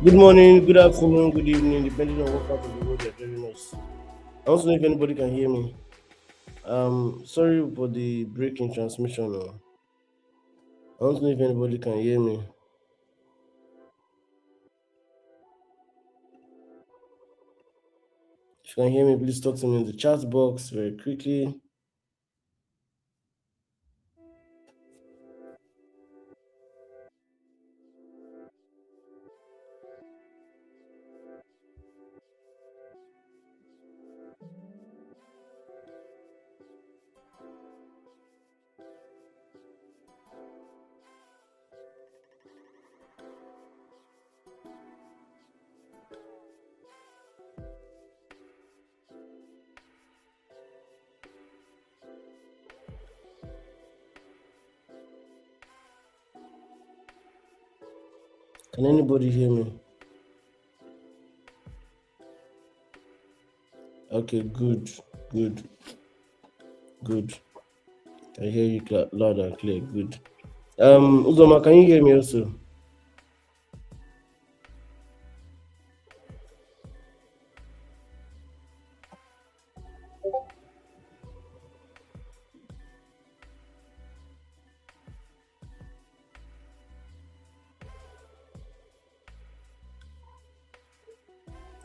Good morning, good afternoon, good evening, depending on what part of the world you're joining us. I want to know if anybody can hear me. Sorry for the break in transmission. I want to know if anybody can hear me. If you can hear me, please talk to me in the chat box very quickly. Can anybody hear me? Okay, good, good, good. I hear you loud and clear. Good. Uzoma, can you hear me also?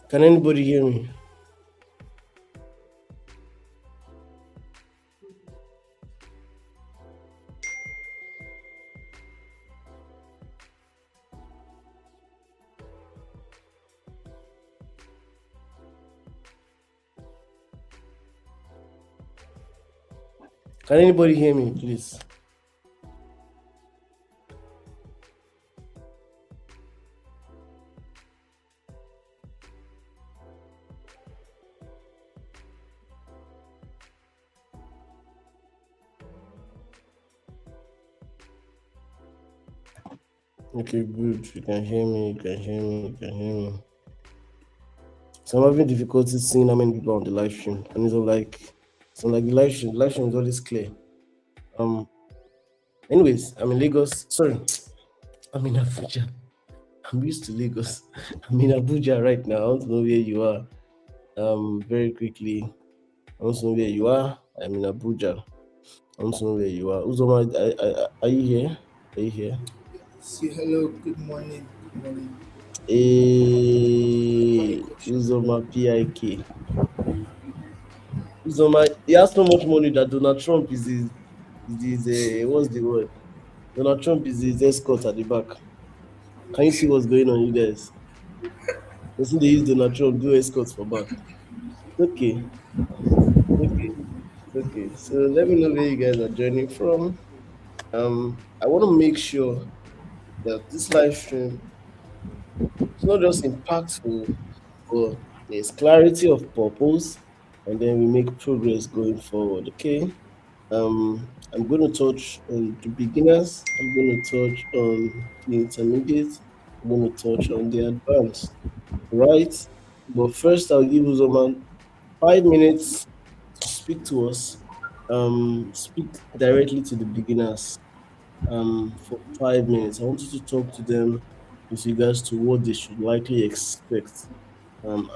Can anybody hear me? Can anybody hear me, please? Okay, good. You can hear me. You can hear me. You can hear me. So I'm having difficulty seeing how many people on the live stream, and it's like the live stream is always clear. Um. Anyways, I'm in Lagos. Sorry, I'm in Abuja. I'm used to Lagos. I'm in Abuja right now. I want to know where you are. Very quickly. I want to know where you are. I'm in Abuja. I want to know where you are. Uzoma, are you here? Are you here? Say hello, good morning, good morning, good morning, Hey, coach. Uzoma PIK. Uzoma, he has so much money that Donald Trump is what's the word? Donald Trump is his escort at the back. Can you see what's going on, you guys? You see they use Donald Trump do escorts for back. Okay, okay, okay. So let me know where you guys are joining from. I want to make sure that this live stream is not just impactful, but there's clarity of purpose, and then we make progress going forward. Okay. I'm going to touch on the beginners. I'm going to touch on the intermediate. I'm going to touch on the advanced. Right. But first, I'll give Uzoman 5 minutes to speak to us. Speak directly to the beginners. For 5 minutes, I want you to talk to them with regards to what they should likely expect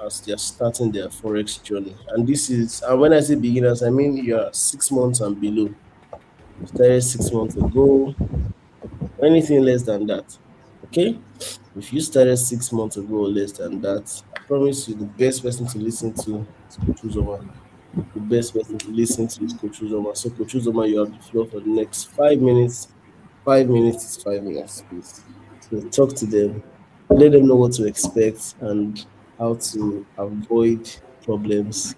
as they are starting their forex journey. And this is, and when I say beginners, I mean you are 6 months and below. You started 6 months ago, anything less than that. Okay? If you started 6 months ago or less than that, I promise you the best person to listen to is Coach Uzoma. The best person to listen to is Coach Uzoma. So, Coach Uzoma, you have the floor for the next 5 minutes. 5 minutes is 5 minutes, please. So, talk to them, let them know what to expect and how to avoid problems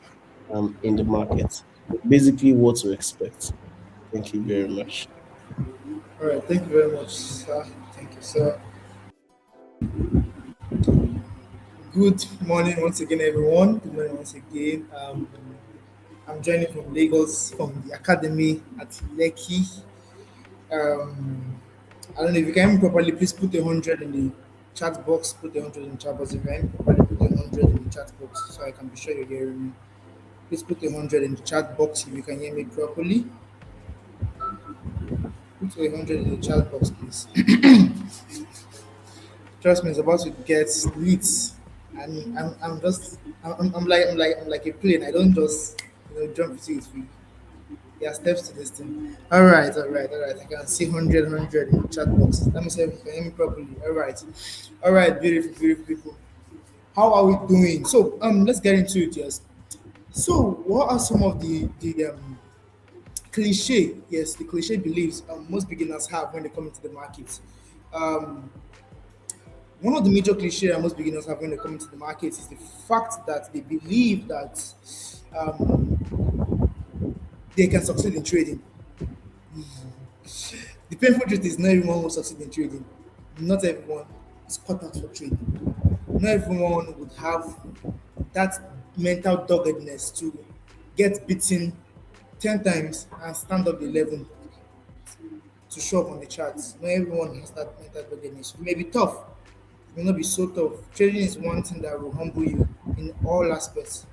in the market. Basically, what to expect. Thank you very much. All right, thank you very much, sir. Thank you, sir. Good morning once again, everyone. Good morning once again. I'm joining from Lagos from the academy at Lekki. Um, I don't know if you can hear me properly. Please put 100 in the chat box. Put 100 in the chat box. If you can hear me properly, put 100 in the chat box so I can be sure you're hearing me. Please put 100 in the chat box if you can hear me properly. Put 100 in the chat box, please. Trust me, it's about to get lit. I'm just I'm like a plane. I don't just jump into it. There are steps to this thing. All right. I can see 100 in the chat box. Let me see if you can hear me properly. All right, beautiful people. How are we doing? So let's get into it. Yes. So what are some of the cliche? Yes, the cliche beliefs most beginners have when they come into the market. Um, One of the major cliches that most beginners have when they come into the market is the fact that they believe that um, they can succeed in trading. The painful truth is not everyone will succeed in trading. Not everyone is cut out for trading. Not everyone would have that mental doggedness to get beaten 10 times and stand up 11 to show up on the charts. Not everyone has that mental doggedness. It may be tough, it may not be so tough. Trading is one thing that will humble you in all aspects.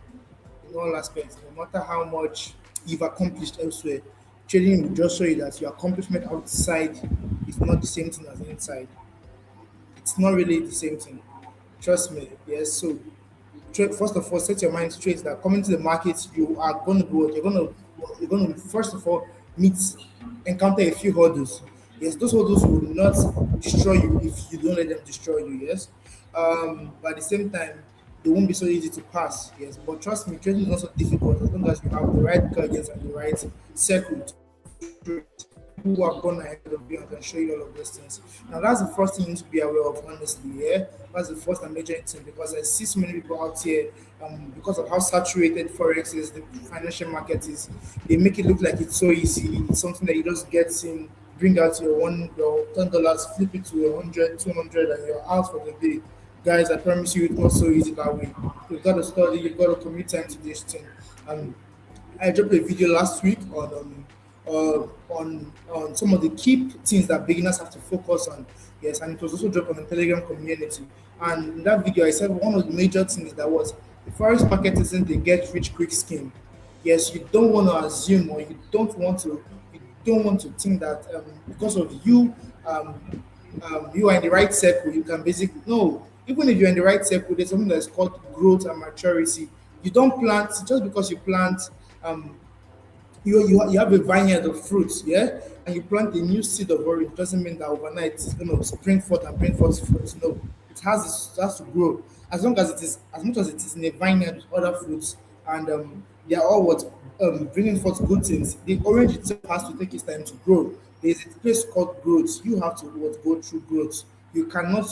In all aspects, no matter how much you've accomplished elsewhere, trading will just show you that your accomplishment outside is not the same thing as inside. It's not really the same thing. Trust me. Yes. So, first of all, set your mind straight that coming to the market, you are going to go. You're going to first of all meet, encounter a few hurdles. Yes, those hurdles will not destroy you if you don't let them destroy you. Yes. But at the same time, they won't be so easy to pass. Yes. But trust me, trading is not so difficult as long as you have the right guidance and the right circle to trade. People who have gone ahead of you and can show you all of those things. Now that's the first thing you need to be aware of, honestly. Yeah, that's the first and major thing because I see so many people out here, because of how saturated forex is, the financial market is. They make it look like it's so easy. It's something that you just get in, bring out your $10, flip it to 100, 200, and you're out for the day. Guys, I promise you, it's not so easy that way. You've got to study, you've got to commit time to this thing. And I dropped a video last week on some of the key things that beginners have to focus on. Yes, and it was also dropped on the Telegram community. And in that video, I said one of the major things that was the forex market isn't a get rich quick scheme. Yes, you don't want to assume or you don't want to think that because of um, you are in the right circle, you can basically no. Even if you're in the right circle, there's something that's called growth and maturity. You don't plant just because you plant um, you have a vineyard of fruits, yeah, and you plant a new seed of orange doesn't mean that overnight it's going to spring forth and bring forth fruits. No, it has to grow. As long as it is, as much as it is in a vineyard with other fruits, and they are all what bringing forth good things. The orange itself has to take its time to grow. There is a place called growth. You have to what go through growth. You cannot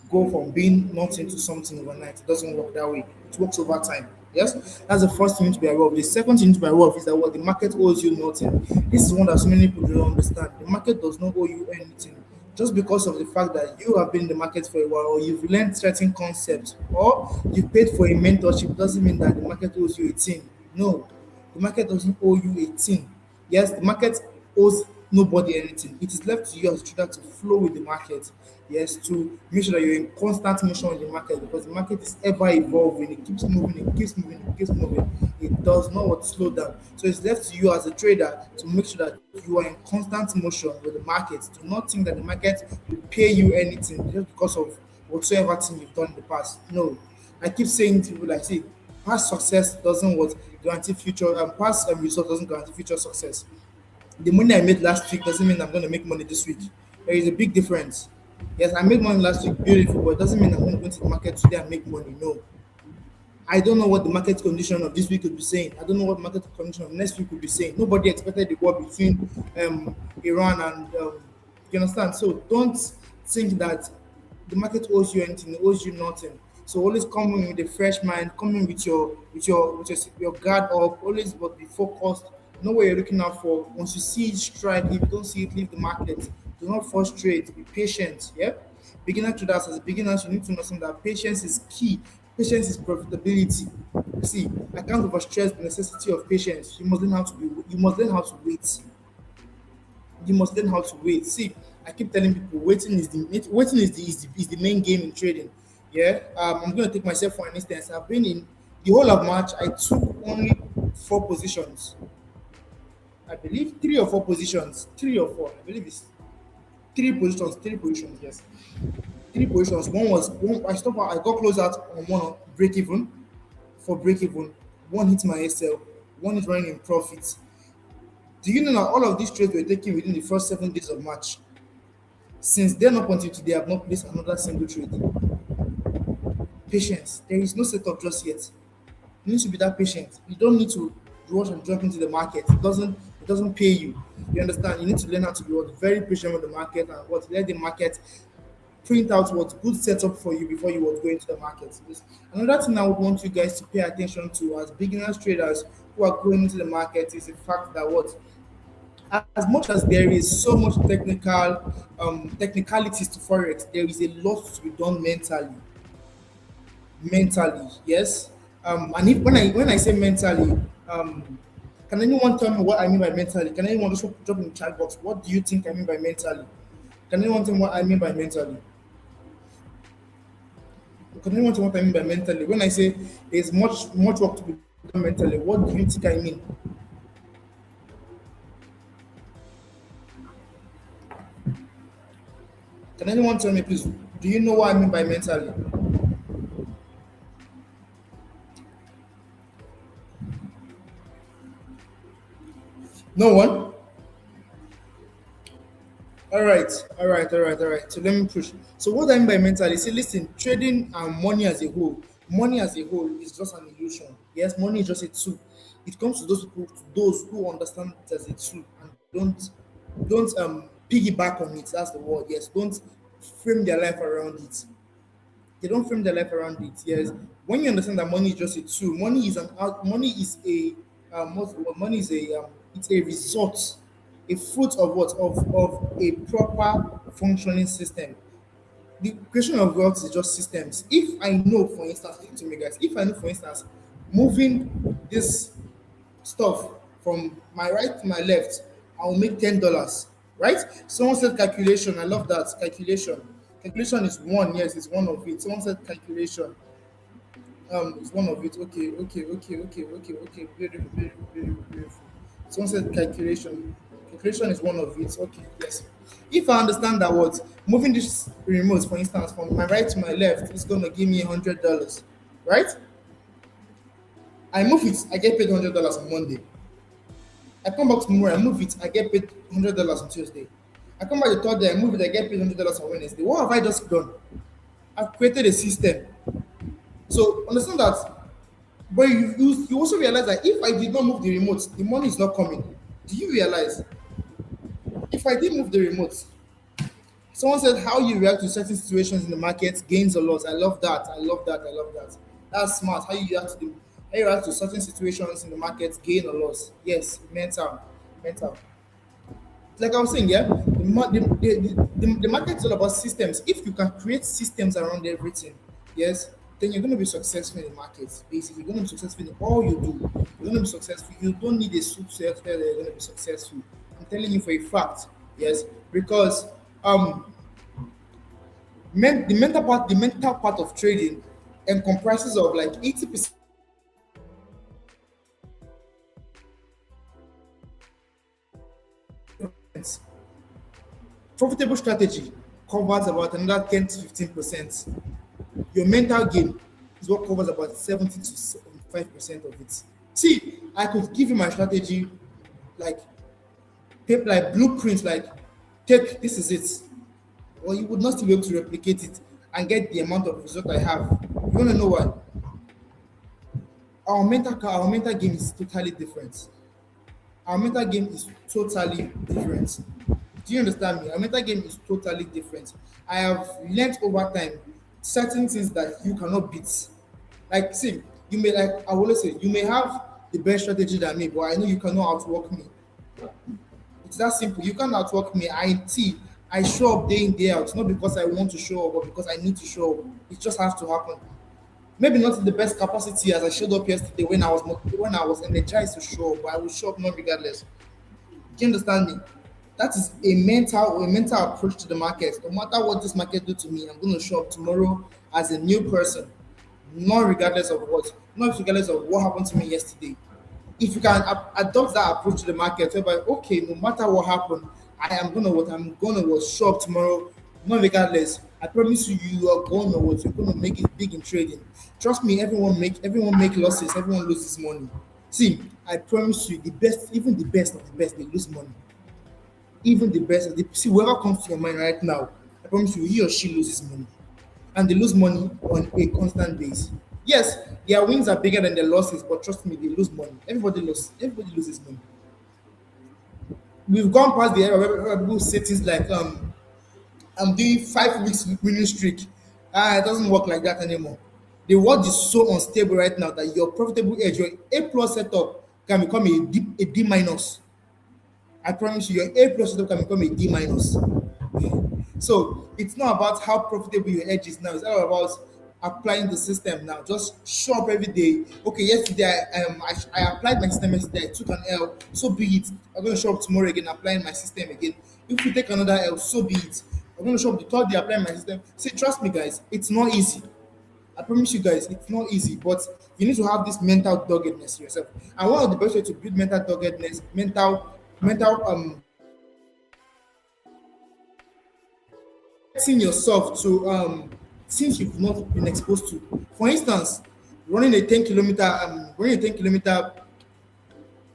go from being nothing to something overnight. It doesn't work that way. It works over time. Yes, that's the first thing you need to be aware of. The second thing you need to be aware of is that what the market owes you nothing. This is one that so many people don't understand. The market does not owe you anything. Just because of the fact that you have been in the market for a while, or you've learned certain concepts, or you've paid for a mentorship, doesn't mean that the market owes you a thing. No, the market doesn't owe you a thing. Yes, the market owes nobody anything. It is left to you as a trader to flow with the market. Yes, to make sure that you're in constant motion with the market because the market is ever evolving. It keeps moving, it keeps moving, it keeps moving. It does not want to slow down. So it's left to you as a trader to make sure that you are in constant motion with the market. Do not think that the market will pay you anything just because of whatsoever thing you've done in the past. No. I keep saying to people like, see, past success doesn't what guarantee future, and past result doesn't guarantee future success. The money I made last week doesn't mean I'm going to make money this week. There is a big difference. Yes, I made money last week, beautiful, but it doesn't mean I'm going to go into the market today and make money. No. I don't know what the market condition of this week could be saying. I don't know what market condition of next week could be saying. Nobody expected the war between Iran and you understand. So don't think that the market owes you anything. It owes you nothing. So always come in with a fresh mind. Come in with your guard up. Always but be focused. Know what you're looking out for. Once you see it, strike. If you don't see it, leave the market. Do not frustrate. Be patient. Yeah. Beginner traders, as beginners, you need to understand that patience is key. Patience is profitability. See, I can't overstress the necessity of patience. You must learn how to wait. You must learn how to wait. See, I keep telling people waiting is the main game in trading. Yeah. I'm gonna take myself for an instance. I've been in the whole of March, I took only four positions. I believe three or four positions. Three or four. I believe it's three positions, yes. three positions. One was one. I stopped out. I got close out on one on break even for break even. One hit my SL. One is running in profit. Do you know that all of these trades were taken within the first 7 days of March? Since then up until today, I have not placed another single trade. Patience. There is no setup just yet. You need to be that patient. You don't need to rush and jump into the market. It doesn't pay you. You understand? You need to learn how to be what, very patient with the market and what let the market print out what's good setup for you before you would go into the market. Yes. Another thing I would want you guys to pay attention to as beginners traders who are going into the market is the fact that what as much as there is so much technicalities to forex, there is a lot to be done mentally. Yes. And if when I say mentally, can anyone tell me what I mean by mentally? Can anyone just drop in the chat box? What do you think I mean by mentally? Can anyone tell me what I mean by mentally? Can anyone tell me what I mean by mentally? When I say there's much work to be done mentally, what do you think I mean? Can anyone tell me, please? Do you know what I mean by mentally? No one. All right. So let me push. So what I mean by mentally, see, listen, trading and money as a whole is just an illusion. Yes, money is just a tool. It comes to those people, to those who understand it as a tool and don't piggyback on it. That's the word. Yes, don't frame their life around it. They don't frame their life around it. Yes, when you understand that money is just a tool, money is a money is a it's a result, a fruit of what of a proper functioning system. The creation of wealth is just systems. If I know, for instance, listen to me, guys. If I know, for instance, moving this stuff from my right to my left, I'll make $10. Right? Someone said calculation. I love that. Calculation. Calculation is one. Yes, it's one of it. Someone said calculation. It's one of it. Okay. Beautiful, beautiful, beautiful, beautiful. Someone said calculation. Calculation is one of it. Okay, yes. If I understand that what moving this remote, for instance, from my right to my left is gonna give me $100, right? I move it, I get paid $100 on Monday. I come back tomorrow, I move it, I get paid $100 on Tuesday. I come back the third day, I move it, I get paid $100 on Wednesday. What have I just done? I've created a system. So understand that. But you also realize that if I did not move the remote, the money is not coming. Do you realize? If I did move the remote, someone said how you react to certain situations in the market gains or loss. I love that. I love that. That's smart. How you react to certain situations in the market, gain or loss. Yes, mental. Like I was saying, yeah, the market is all about systems. If you can create systems around everything, yes, then you're going to be successful in the market. Basically, you're going to be successful in all you do. You're going to be successful. You don't need a suit to tell that you're going to be successful. I'm telling you for a fact, yes, because the mental part of trading and comprises of like 80%. Profitable strategy covers about another 10 to 15%. Your mental game is what covers about 70 to 75% of it. See, I could give you my strategy like tape, like blueprint, like take this is it. Or you would not still be able to replicate it and get the amount of result I have. You want to know why? Our mental game is totally different. Our mental game is totally different. Do you understand me? Our mental game is totally different. I have learned over time certain things that you cannot beat. Like, see, you may like I will always say you may have the best strategy than me, but I know you cannot outwork me. It's that simple. You can't outwork me. I show up day in day out, not because I want to show up, but because I need to show up. It just has to happen. Maybe not in the best capacity as I showed up yesterday when I was energized to show up, but I will show up non regardless. Do you understand me? That is a mental approach to the market. No matter what this market do to me, I'm going to show up tomorrow as a new person, not regardless of what happened to me yesterday. If you can adopt that approach to the market, whereby okay, no matter what happened, I'm gonna show up tomorrow not regardless. I promise you, you are going to what you're going to make it big in trading. Trust me, everyone make losses, everyone loses money. See, I promise you, the best, even the best of the best, they lose money. Even the best, see whoever comes to your mind right now, I promise you, he or she loses money, and they lose money on a constant basis. Yes, their wins are bigger than their losses, but trust me, they lose money. Everybody loses money. We've gone past the era where people say things like, I'm doing 5 weeks winning streak. Ah, it doesn't work like that anymore. The world is so unstable right now that your profitable edge, your A plus setup can become a D minus. I promise you, your A plus setup can become a D minus. So it's not about how profitable your edge is now. It's all about applying the system now. Just show up every day. Okay, yesterday I applied my system yesterday. I took an L. So be it. I'm going to show up tomorrow again, applying my system again. If we take another L, so be it. I'm going to show up the third day, applying my system. See, trust me, guys, it's not easy. I promise you guys, it's not easy, but you need to have this mental doggedness yourself. And one of the best way to build mental doggedness, mental setting yourself to things you've not been exposed to. For instance, running a 10 kilometer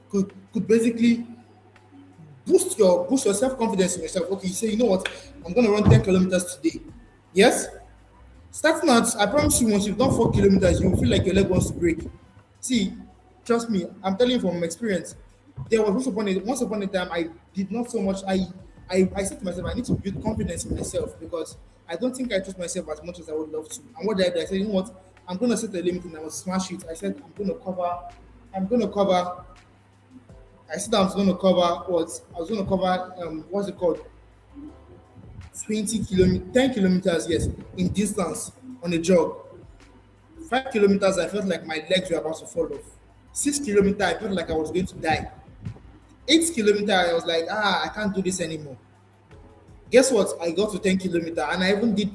could basically boost your self confidence in yourself. Okay, you say, you know what, I'm gonna run 10 kilometers today. Yes, starting out, I promise you, once you've done 4 kilometers, you will feel like your leg wants to break. See, trust me, I'm telling you from experience. There was once upon a time I did not so much. I said to myself, I need to build confidence in myself because I don't think I trust myself as much as I would love to. And what did I do? I said, you know what, I'm gonna set a limit and I was smash it. I said I'm gonna cover. I said I was gonna cover what I was gonna cover. What's it called? 20 kilometers, 10 kilometers, yes, in distance on a jog. 5 kilometers, I felt like my legs were about to fall off. 6 kilometers, I felt like I was going to die. 8 kilometers, I was like, I can't do this anymore. Guess what? I got to 10 kilometers and I even did.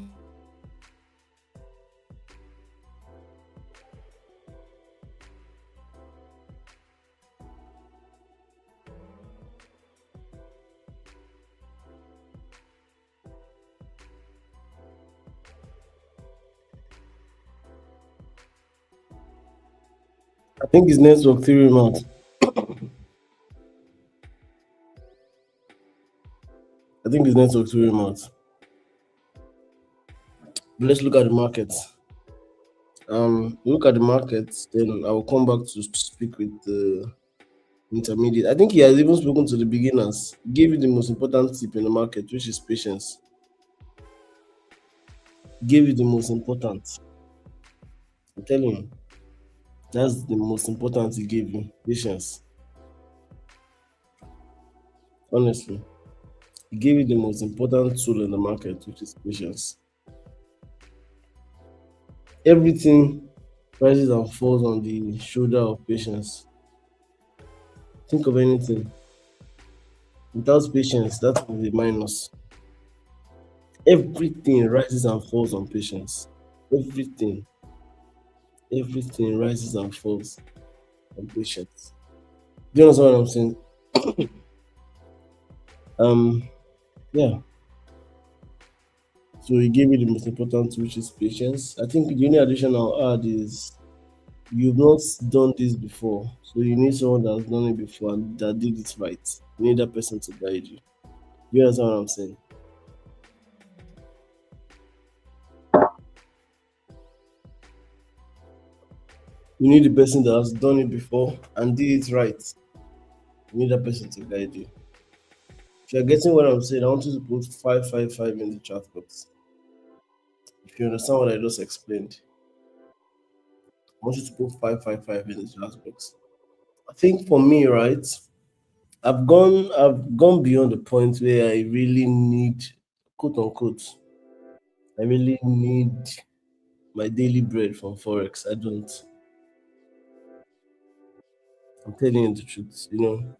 I think his network threw him out. I think his network threw him out. But let's look at the markets. Look at the markets, then I will come back to speak with the intermediate. I think he has even spoken to the beginners. Gave you the most important tip in the market, which is patience. Gave you the most important. I'm telling you, that's the most important he gave you. Patience. Honestly, he gave you the most important tool in the market, which is patience. Everything rises and falls on the shoulder of patience. Think of anything. Without patience, that is a minus. Everything rises and falls on patience. Everything, everything rises and falls on patience. Do you understand what I'm saying? Um, yeah. So he gave you the most important, which is patience. I think the only addition I'll add is you've not done this before, so you need someone that has done it before and that did it right. You need that person to guide you. You understand what I'm saying? You need the person that has done it before and did it right. You need that person to guide you. If you're getting what I'm saying, I want you to put 555 in the chat box. If you understand what I just explained, I want you to put 555 in the chat box. I think for me, right, I've gone beyond the point where I really need, quote unquote, I really need my daily bread from Forex. I don't. I'm telling you the truth. You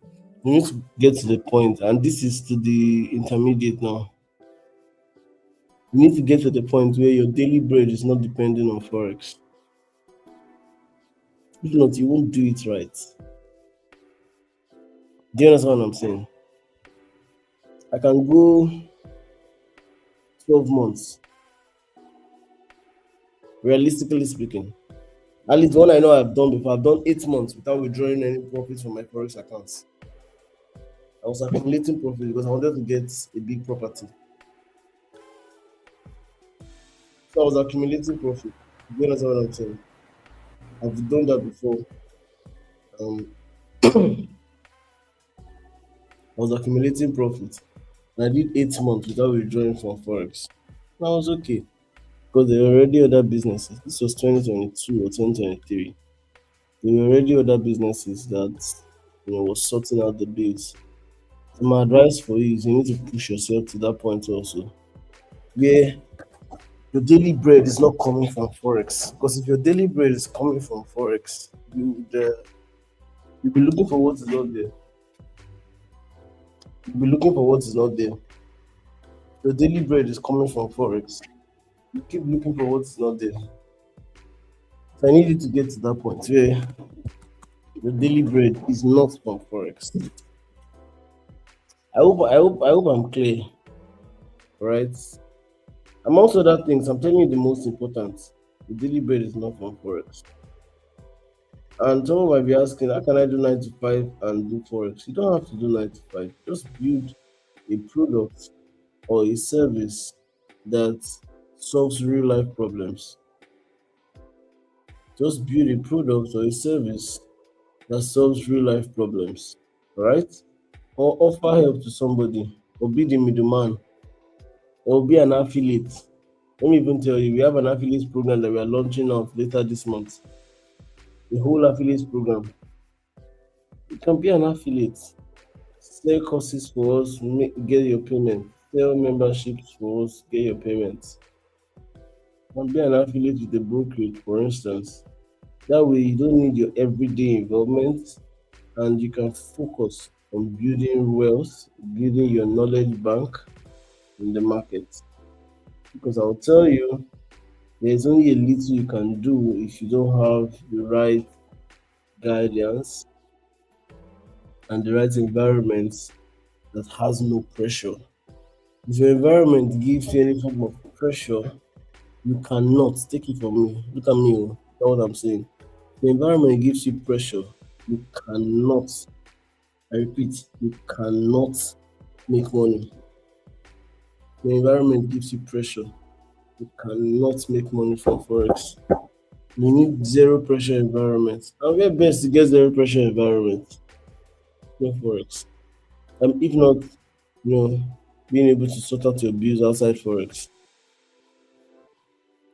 need to get to the point, and this is to the intermediate now. You need to get to the point where your daily bread is not depending on Forex. If not, you won't do it right. Do you understand what I'm saying? I can go 12 months, realistically speaking. At least one I know I've done before, I've done 8 months without withdrawing any profits from my Forex accounts. I was accumulating profit because I wanted to get a big property. So I was accumulating profit. You understand what I'm saying? I've done that before. Um, I was accumulating profit. And I did 8 months without withdrawing from Forex. And I was okay because there were already other businesses. This was 2022 or 2023. There were already other businesses that was sorting out the bills. So my advice for you is you need to push yourself to that point also, where your daily bread is not coming from Forex. Because if your daily bread is coming from Forex, you'll be looking for what is not there. You'll be looking for what is not there. Your daily bread is coming from Forex. You keep looking for what is not there. So I need you to get to that point where your daily bread is not from Forex. I hope I'm clear, right? Amongst other things, I'm telling you the most important. The daily bread is not from Forex. And someone might be asking, how can I do 9 to 5 and do Forex? You don't have to do 9 to 5. Just build a product or a service that solves real life problems. Just build a product or a service that solves real life problems, right? Or offer help to somebody, or be the middleman, or be an affiliate. Let me even tell you, we have an affiliate program that we are launching out later this month. The whole affiliate program. You can be an affiliate, sell courses for us, get your payment, sell memberships for us, get your payments. You can be an affiliate with a brokerage, for instance. That way, you don't need your everyday involvement and you can focus on building wealth, building your knowledge bank in the market. Because I'll tell you, there's only a little you can do if you don't have the right guidance and the right environment that has no pressure. If your environment gives you any form of pressure, you cannot take it from me. Look at me, oh, that's what I'm saying. The environment gives you pressure, you cannot, I repeat, you cannot make money. The environment gives you pressure, you cannot make money from Forex. You need zero pressure environment. And where best to get zero pressure environment? No Forex. If not, being able to sort out your bills outside Forex.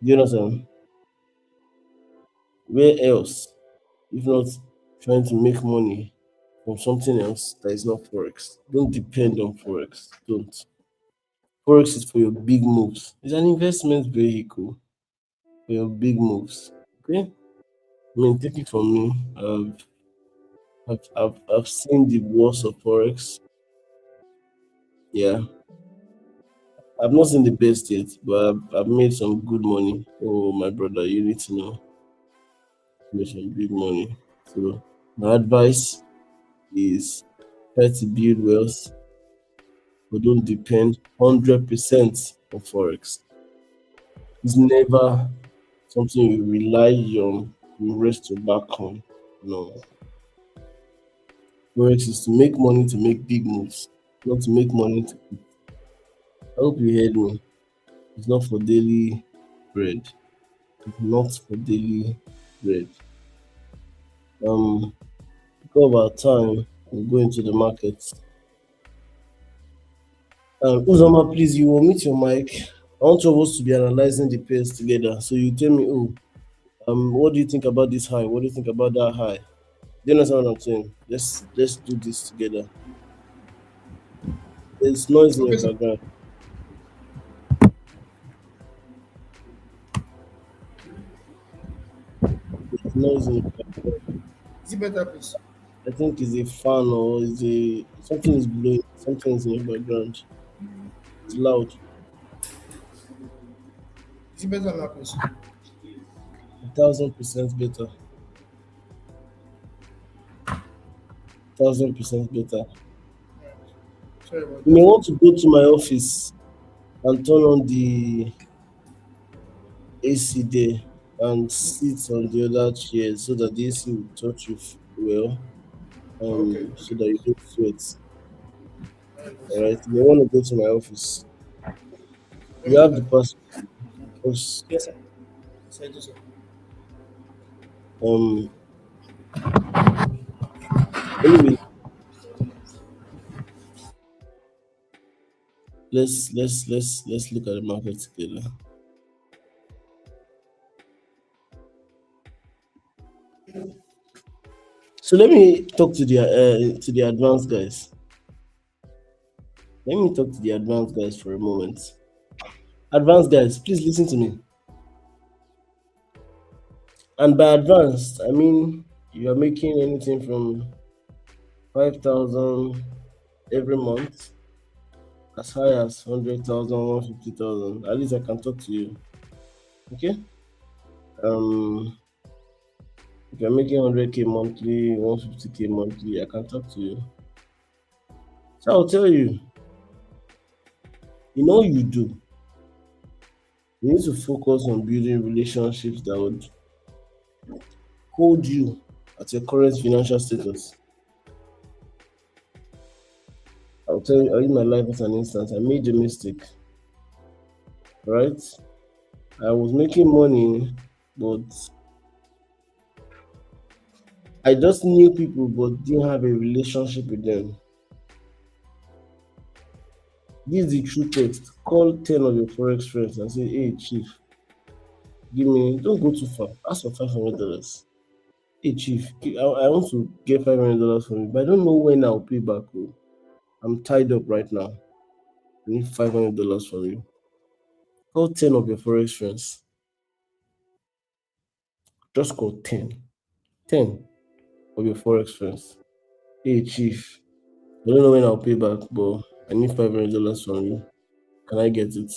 Do you understand? Where else? If not trying to make money from something else that is not Forex. Don't depend on Forex. Don't. Forex is for your big moves. It's an investment vehicle for your big moves. Okay? I mean, take it from me. I've seen the worst of Forex. Yeah. I've not seen the best yet, but I've made some good money. Oh, my brother, you need to know. Made some big money. So, my advice is try to build wealth, but don't depend 100% on Forex. It's never something you rely on, you rest your back on. No. Forex is to make money to make big moves, not to make money to. I hope you heard me. It's not for daily bread. It's not for daily bread. Because of our time, we'll go into the market. Uzoma, please, you will mute your mic. I want two of us to be analyzing the pairs together. So you tell me, oh, what do you think about this high? What do you think about that high? Do you understand what I'm saying? Let's do this together. There's noise in Okay, your sir. background. There's noise in your background. Is it better, please? I think it's a fan or is a something is blowing. Something is in your background. It's loud. Is it better now, please? 1,000% better. 1,000% better. Sorry about You may that. want to go to my office. and turn on the AC there and sit on the other chair so that the AC will touch you well, Okay, so okay. that you don't sweat. I All understand. right, you want to go to my office. Let You me have look the at it. password. Just Yes, sir. Yes, I do, sir. um. Anyway, let's look at the market together. So let me talk to the advanced guys. Let me talk to the advanced guys for a moment. Advanced guys, please listen to me. And by advanced, I mean you are making anything from 5,000 every month as high as 100,000, 150,000. At least I can talk to you. Okay? Um, if you're making 100K monthly, 150K monthly, I can talk to you. So I'll tell you, in all you do, you need to focus on building relationships that would hold you at your current financial status. I'll tell you, I'll use my life as an instance. I made a mistake, right? I was making money, but I just knew people but didn't have a relationship with them. This is the true text. Call 10 of your Forex friends and say, hey, Chief, give me, don't go too far. Ask for $500. Hey, Chief, I want to get $500 from you, but I don't know when I'll pay back. Oh. I'm tied up right now. I need $500 from you. Call 10 of your Forex friends. Just call 10. 10 of your Forex friends. Hey, Chief, I don't know when I'll pay back, but I need $500 from you. Can I get it?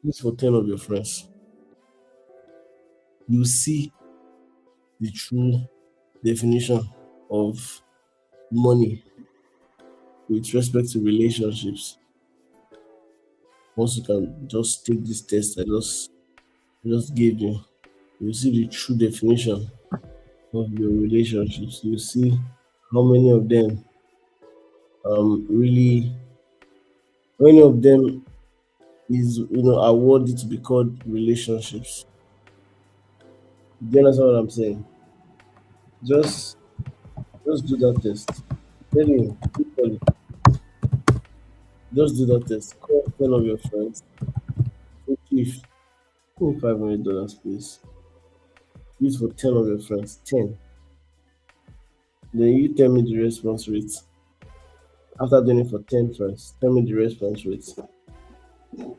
This for 10 of your friends. You see the true definition of money with respect to relationships. Once you can just take this test I just gave you, you see the true definition of your relationships. You see how many of them really how many of them is are worthy to be called relationships. Do you understand what I'm saying? Just just do that test. Tell you, literally, just do that test. Call 10 of your friends. Say, Chief, give me $500, please. Use for 10 of your friends. 10. Then you tell me the response rate. After doing it for 10 friends, tell me the response rate. Do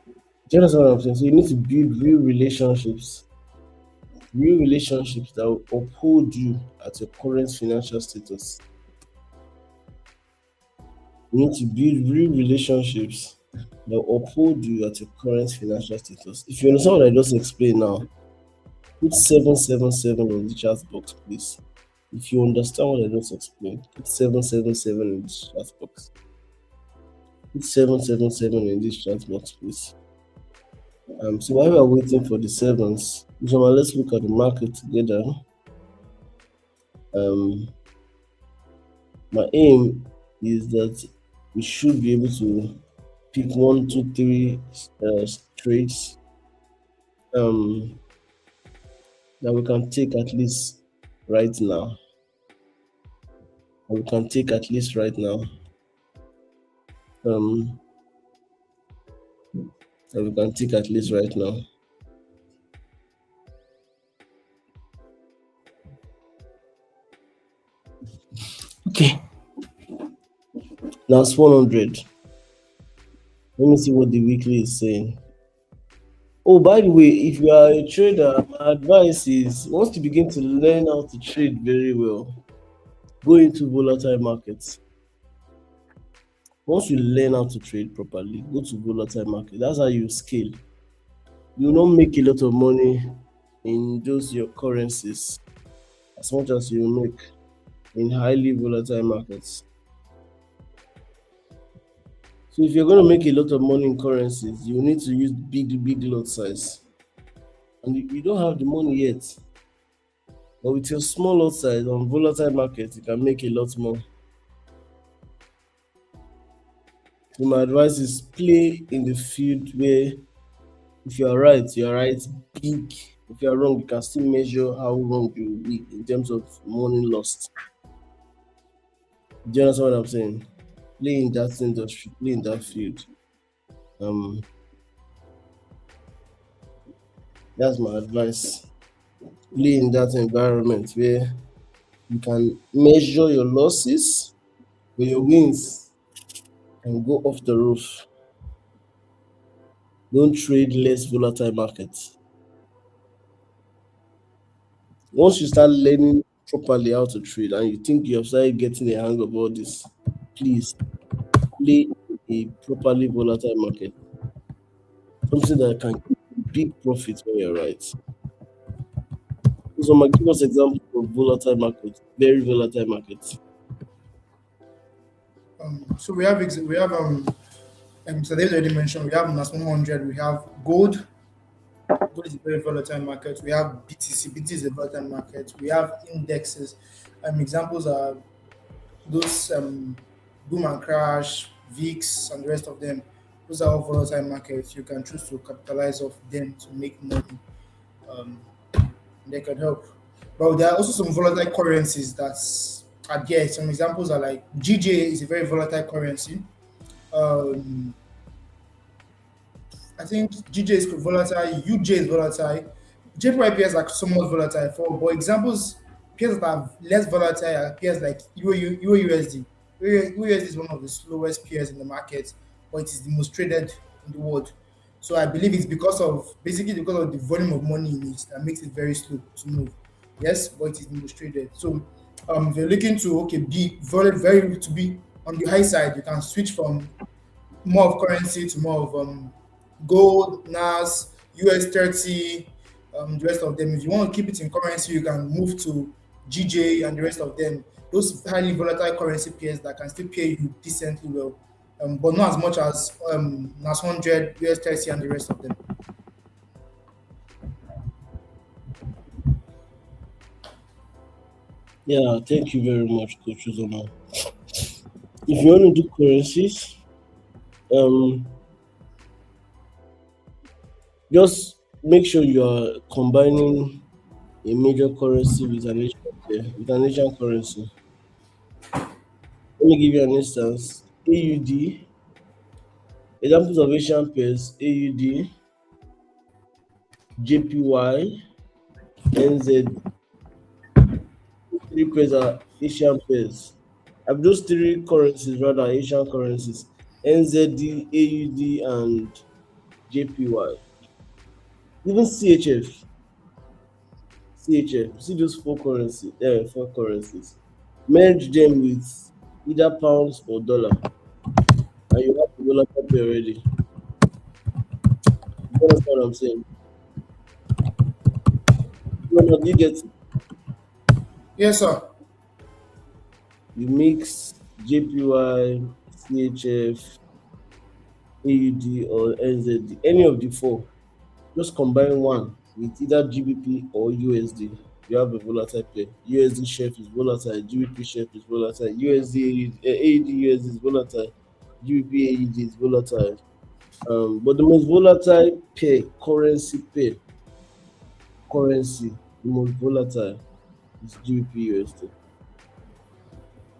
you understand what I'm saying? So you need to build real relationships that will uphold you at your current financial status. You need to build real relationships that will uphold you at your current financial status. If you understand what I just explained now, put 777 in the chat box, please. If you understand what I just explained, put 777 in this chat box. Put 777 in this chat box, please. So while we are waiting for the sevens, so now let's look at the market together. Um, my aim is that we should be able to pick one, two, three trades um, that we can take at least right now. That we can take at least right now. Um, that we can take at least right now. Okay, now it's 100. Let me see what the weekly is saying. Oh, by the way, if you are a trader, my advice is once you begin to learn how to trade very well, go into volatile markets. Once you learn how to trade properly, go to volatile market. That's how you scale. You will not make a lot of money in those your currencies as much as you make in highly volatile markets. So if you're going to make a lot of money in currencies, you need to use big lot size. And you don't have the money yet. But with your small lot size on volatile market, you can make a lot more. So my advice is play in the field where if you are right big. If you are wrong, you can still measure how wrong you will be in terms of money lost. Do you understand what I'm saying? Play in that industry, play in that field. Um, that's my advice. Play in that environment where you can measure your losses, but your wins can go off the roof. Don't trade less volatile markets. Once you start learning properly how to trade and you think you have started getting a hang of all this, please play a properly volatile market. Something that can give you big profits when you're right. So, I give us examples of volatile markets, very volatile markets. So we have Mr. David already mentioned we have NAS 100, we have gold. Gold is a very volatile market. We have BTC. BTC is a volatile market. We have indexes. Examples are those boom and crash, VIX, and the rest of them. Those are all volatile markets. You can choose to capitalize off them to make money. Um, they can help. But there are also some volatile currencies that's are there. Some examples are like GJ is a very volatile currency. Um, I think GJ is volatile, UJ is volatile. JPY pairs are somewhat volatile. For examples, pairs that are less volatile are pairs like USD. USD is one of the slowest pairs in the market, but it is the most traded in the world. So I believe it's because of the volume of money in it that makes it very slow to move. Yes, but it is the most traded. So if you're looking to be very to be on the high side, you can switch from more of currency to more of gold, NAS, US 30, the rest of them. If you want to keep it in currency, you can move to GJ and the rest of them. Those highly volatile currency pairs that can still pay you decently well, but not as much as NAS 100, US 30, and the rest of them. Yeah, thank you very much, Coach Uzoma. If you want to do currencies, um, just make sure you are combining a major currency with an Asian currency. Let me give you an instance. AUD, examples of Asian pairs: AUD, JPY, NZ. Three pairs are Asian pairs. Those three currencies rather are Asian currencies: NZD, AUD, and JPY. Even CHF. See those four currencies. Merge them with either pounds or dollar, and you have the dollar pair already. You understand what I'm saying? No, you get Yes, sir. you mix JPY, CHF, AUD, or NZD, any of the four. Just combine one with either GBP or USD. You have a volatile pair. USD chef is volatile, GBP chef is volatile, AUD USD is volatile, GBP AUD is volatile. But the most volatile currency, the most volatile is GBP USD.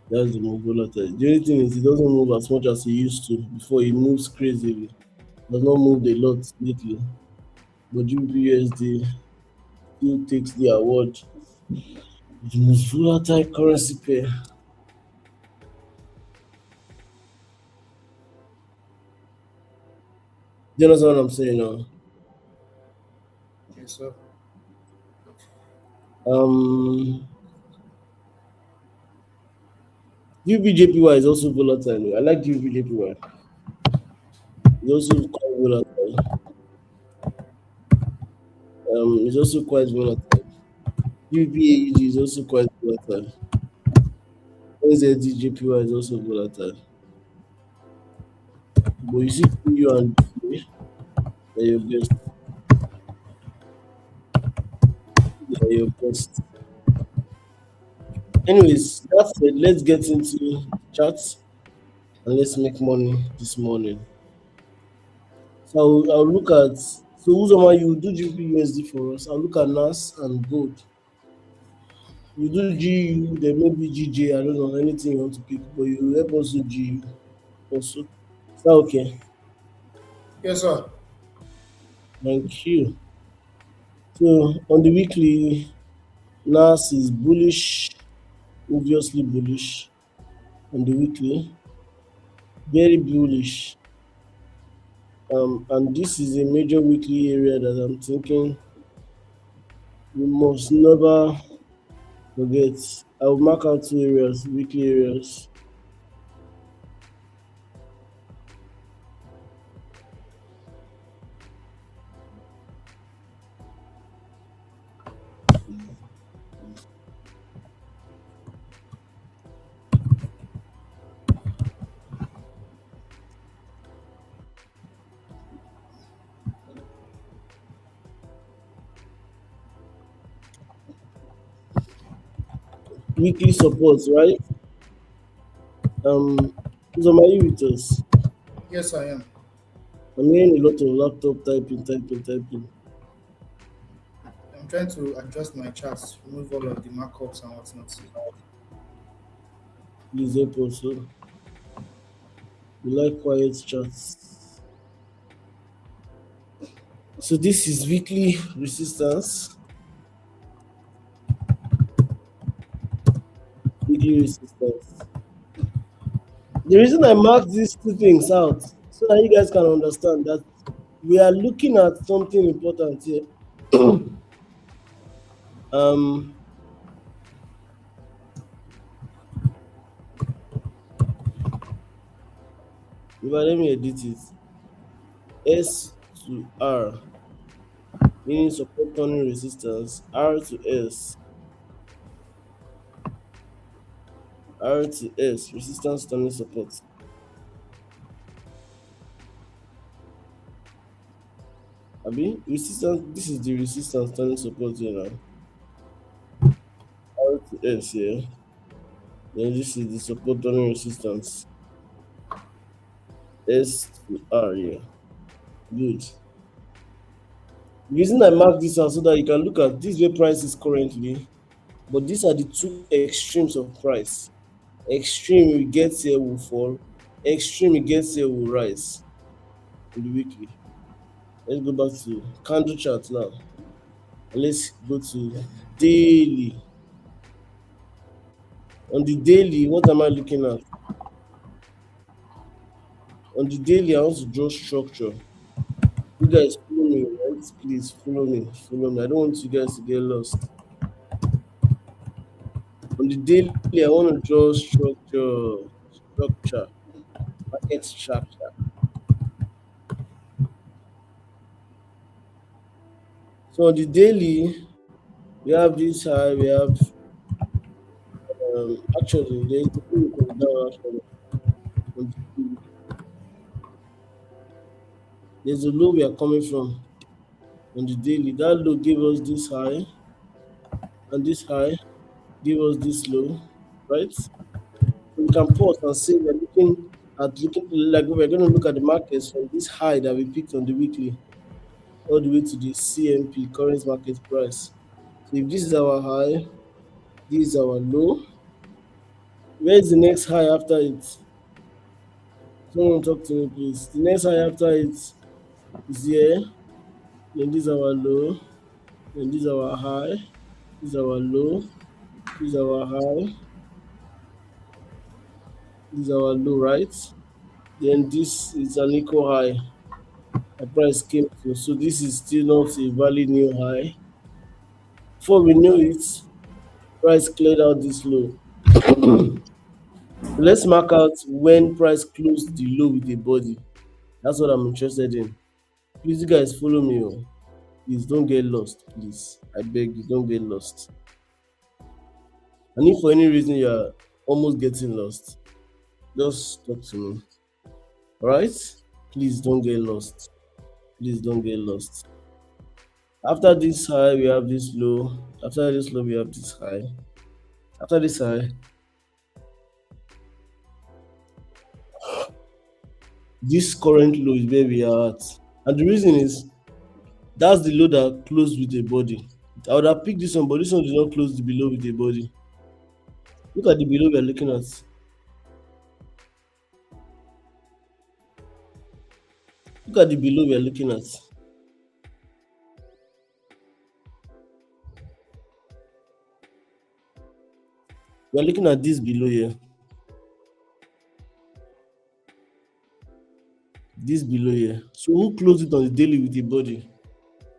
That's the most volatile. The only thing is it doesn't move as much as it used to before. It moves crazily. Does not move a lot lately. But GBP USD still takes the award. The most volatile currency pair. Do you understand what I'm saying now? Yes, sir. Um, UBJPY is also volatile. I like UBJPY. It's also quite volatile. It's also quite volatile. UBAEG is also quite volatile. NZDJPY is also volatile. But you see, you and they're your best. They're your best. Anyways, that said, let's get into the chat and let's make money this morning. So I'll look at so Uzoma, you do GBUSD for us. I'll look at NAS and gold. You do GU, there may be GJ, I don't know anything you want to pick, but you help us do GU also. Is that okay? Yes, sir. Thank you. So on the weekly, NAS is bullish, obviously bullish on the weekly, very bullish. And this is a major weekly area that I'm thinking we must never forget. I'll mark out two areas, weekly areas. Weekly supports, right? Um, so are you with us? Yes, I am. I'm hearing a lot of laptop typing. I'm trying to adjust my charts, remove all of the markups and whatnot. Please help us. So we like quiet chats. So this is weekly resistance. Weekly resistance. The reason I marked these two things out so that you guys can understand that we are looking at something important here. um, if I let me edit it, S to R, meaning support turning resistance, R to S, R to S, resistance turning support. Abi, resistance, this is the resistance turning support here now. R to S here. Then this is the support turning resistance. S to R here. Good. The reason I mark this out so that you can look at this where price is currently, but these are the two extremes of price. Extreme we get here will fall, extreme we get here will rise in the weekly. Let's go back to candle chart now. And let's go to daily. On the daily, what am I looking at? On the daily, I want to draw structure. You guys follow me, right? Please follow me. Follow me. I don't want you guys to get lost. On the daily, I want to draw structure. Structure. Market structure. So on the daily, we have this high, we have actually there's a thing come down actually. On the daily. There's a low we are coming from on the daily. That low gave us this high, and this high gave us this low, right? So we can pause and say we're looking like we're going to look at the markets from this high that we picked on the weekly all the way to the CMP current market price. So if this is our high, this is our low. Where is the next high after it? Someone talk to me, please. The next high after it is here. Then this is our low. Then this is our high. This is our low. This is our high. This is our low, right? Then this is an equal high. The price came to. So this is still not a valid new high. Before we knew it, price cleared out this low. Let's mark out when price closed the low with a body. That's what I'm interested in. Please, you guys follow me. Oh. Please don't get lost, please. I beg you, don't get lost. And if for any reason you are almost getting lost, just talk to me. All right? Please don't get lost. Please don't get lost. After this high, we have this low. After this low, we have this high. After this high, this current low is where we are at. And the reason is that's the low that closed with a body. I would have picked this one, but this one did not close the below with a body. Look at the below we are looking at. Look at the below we are looking at. We are looking at this below here. This below here. So who closed it on the daily with a body?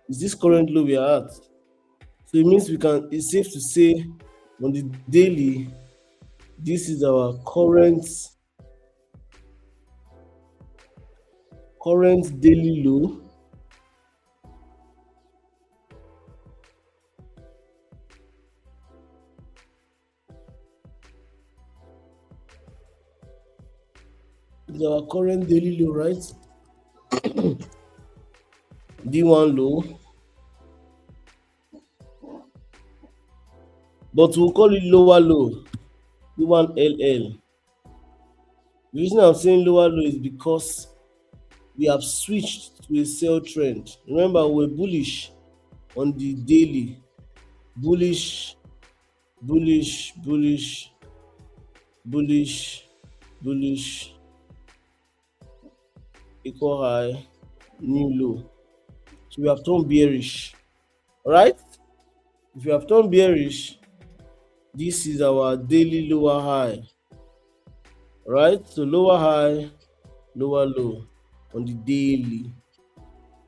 Is this current low we are at? So it means it's safe to say on the daily, this is our current daily low. Is our current daily low, right? D1 low. But we'll call it lower low. D1 LL. The reason I'm saying lower low is because we have switched to a sell trend. Remember, we're bullish on the daily. Bullish, bullish, bullish, bullish, bullish, equal high, new low. So we have turned bearish. Alright? If you have turned bearish, this is our daily lower high. Right? So lower high, lower low on the daily.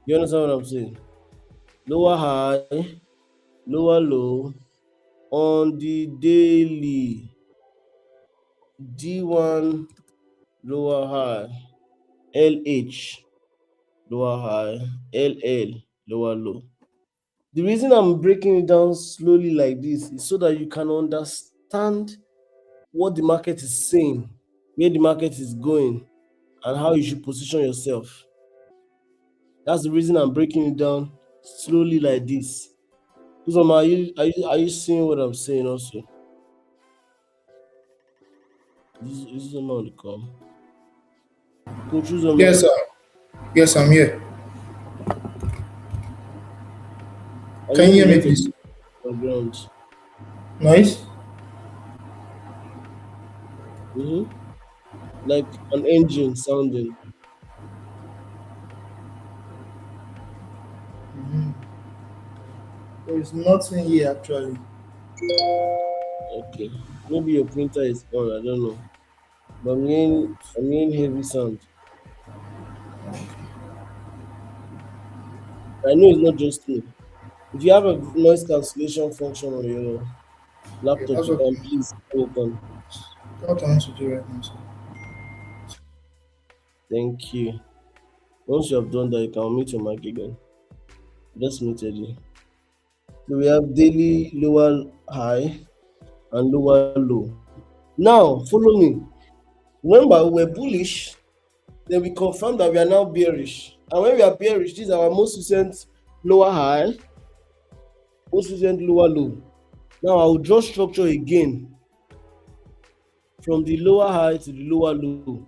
You understand what I'm saying? Lower high, lower low on the daily. D1 lower high, LH lower high, LL lower low. The reason I'm breaking it down slowly like this is so that you can understand what the market is saying, where the market is going, and how you should position yourself. That's the reason I'm breaking it down slowly like this. Uzoma, are you seeing what I'm saying also? This is Uzoma on the call. Coach Uzoma, Yes, sir. Yes, I'm here. I'm Can you hearing hear a me, lot of please? background. Noise? Mm-hmm. Like an engine sounding. There is nothing here actually. Okay. Maybe your printer is on, I don't know. But I'm hearing heavy sound. I know it's not just me. If you have a noise cancellation function on your Yeah, laptop, that's you what, can please turn it on. what I want to do right now. Sir. Thank you. Once you have done that, you can mute your mic again. Just muted you. So we have daily lower high and lower low. Now, follow me. Remember, we were bullish, then we confirmed that we are now bearish. And when we are bearish, this is our most recent lower high, most recent lower low. Now I will draw structure again from the lower high to the lower low,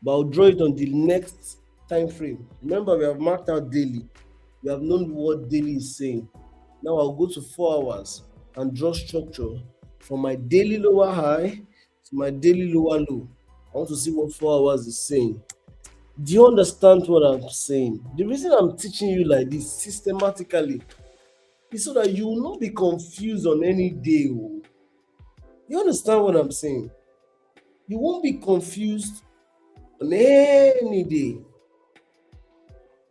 but I'll draw it on the next time frame. Remember, we have marked out daily. We have known what daily is saying. Now I'll go to 4 hours and draw structure from my daily lower high to my daily lower low. I want to see what 4 hours is saying. Do you understand what I'm saying? The reason I'm teaching you like this systematically is so that you will not be confused on any day. You understand what I'm saying? You won't be confused on any day.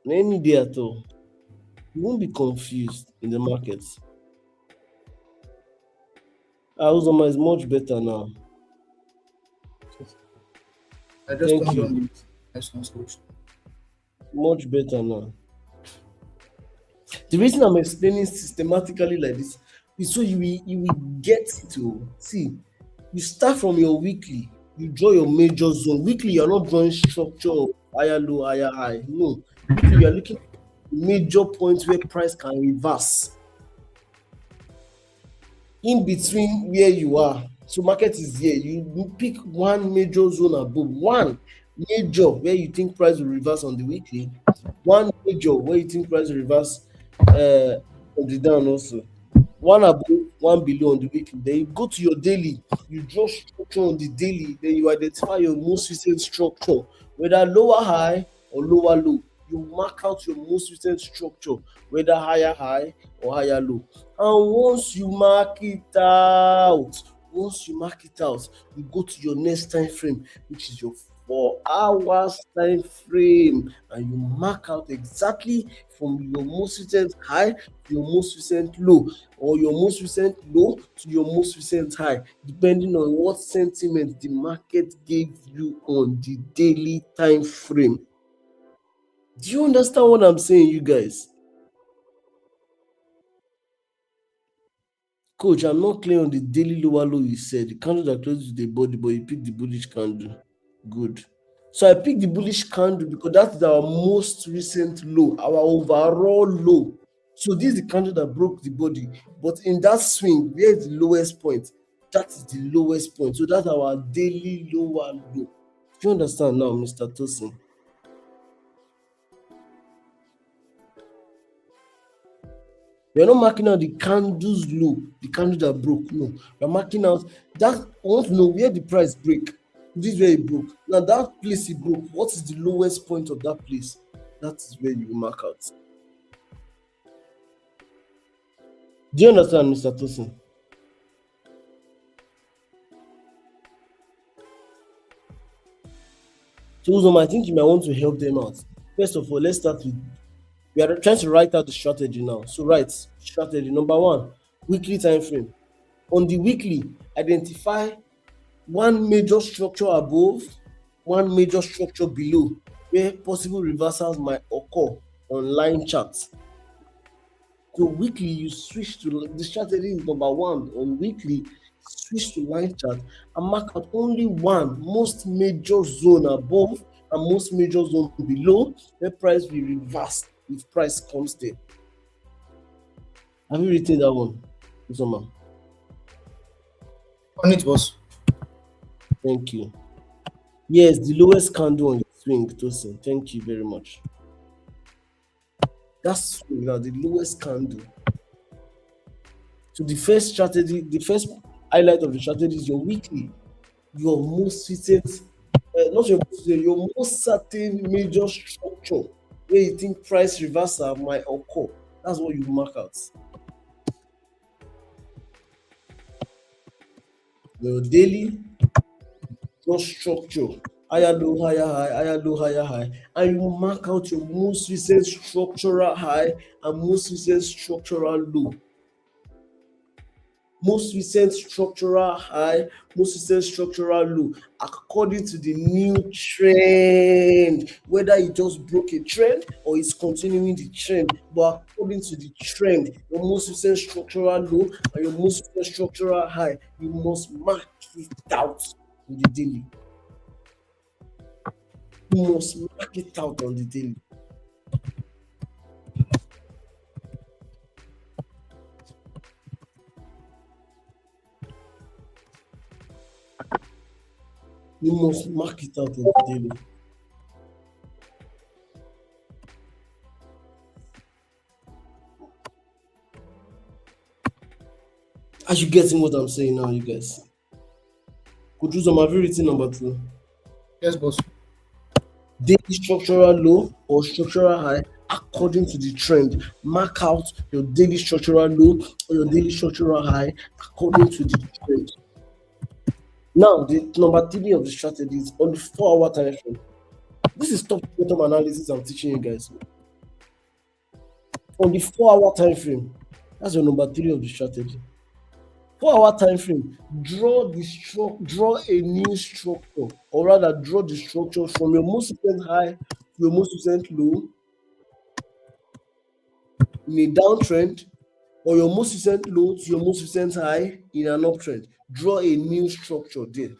On any day at all. You won't be confused in the markets. Uzoma is much better now. I just Thank turned you. on the noise cancellation. Much better now. The reason I'm explaining systematically like this is so you will get to see. You start from your weekly, you draw your major zone. Weekly, you're not drawing structure higher low, higher high. No, weekly you are looking at major points where price can reverse in between where you are. So market is here. You pick one major zone above, one major where you think price will reverse on the weekly, one major where you think price will reverse on the down also. One above, one below on the weekly. Then you go to your daily, you draw structure on the daily, then you identify your most recent structure, whether lower high or lower low. You mark out your most recent structure, whether higher high or higher low. And once you mark it out, you go to your next time frame, which is your 4 hours time frame, and you mark out exactly from your most recent high to your most recent low, or your most recent low to your most recent high, depending on what sentiment the market gave you on the daily time frame. Do you understand what I'm saying, you guys? Coach, I'm not clear on the daily lower low you said. The candle that closes the body, but you picked the bullish candle. Good. So I picked the bullish candle because that's our most recent low, our overall low. So this is the candle that broke the body. But in that swing, where is the lowest point? That is the lowest point. So that's our daily lower low. Do you understand now, Mr. Tosin? We're not marking out the candles low, the candle that broke. No, we're marking out that. I want to know where the price break. This is where it broke. Now that place it broke, what is the lowest point of that place? That is where you mark out. Do you understand, Mr. Tosin? So Uzoma, I think you might want to help them out. First of all, let's start with we are trying to write out the strategy now. So write strategy number one, weekly time frame. On the weekly, identify one major structure above, one major structure below, where possible reversals might occur on line charts. So weekly, you switch to the strategy is number one. On weekly, switch to line chart and mark out only one most major zone above and most major zone below where price will reverse if price comes there. Have you written that one, Uzoma? On it, boss. Thank you. Yes, the lowest candle on the swing, Tosin. Thank you very much. That's now the lowest candle. So the first strategy, the first highlight of the strategy is your weekly, your most recent, not your most recent, your most certain major structure where you think price reversal might occur. That's what you mark out. Your daily, your structure, higher low, higher high, higher low, higher high, and you mark out your most recent structural high and most recent structural low. Most recent structural high, most recent structural low, according to the new trend, whether it just broke a trend or it's continuing the trend, but according to the trend, your most recent structural low and your most recent structural high, you must mark it out on the daily. You must mark it out on the daily. You must mark it out on the daily. Are you getting what I'm saying now, you guys? Could you some have you written number two? Yes, boss. Daily structural low or structural high according to the trend. Mark out your daily structural low or your daily structural high according to the trend. Now, the number three of the strategy is on the 4 hour time frame. This is top bottom analysis I'm teaching you guys. On the 4 hour time frame, that's your number three of the strategy. 4 hour time frame, draw a new structure, or rather draw the structure from your most recent high to your most recent low in a downtrend, or your most recent low to your most recent high in an uptrend. Draw a new structure there.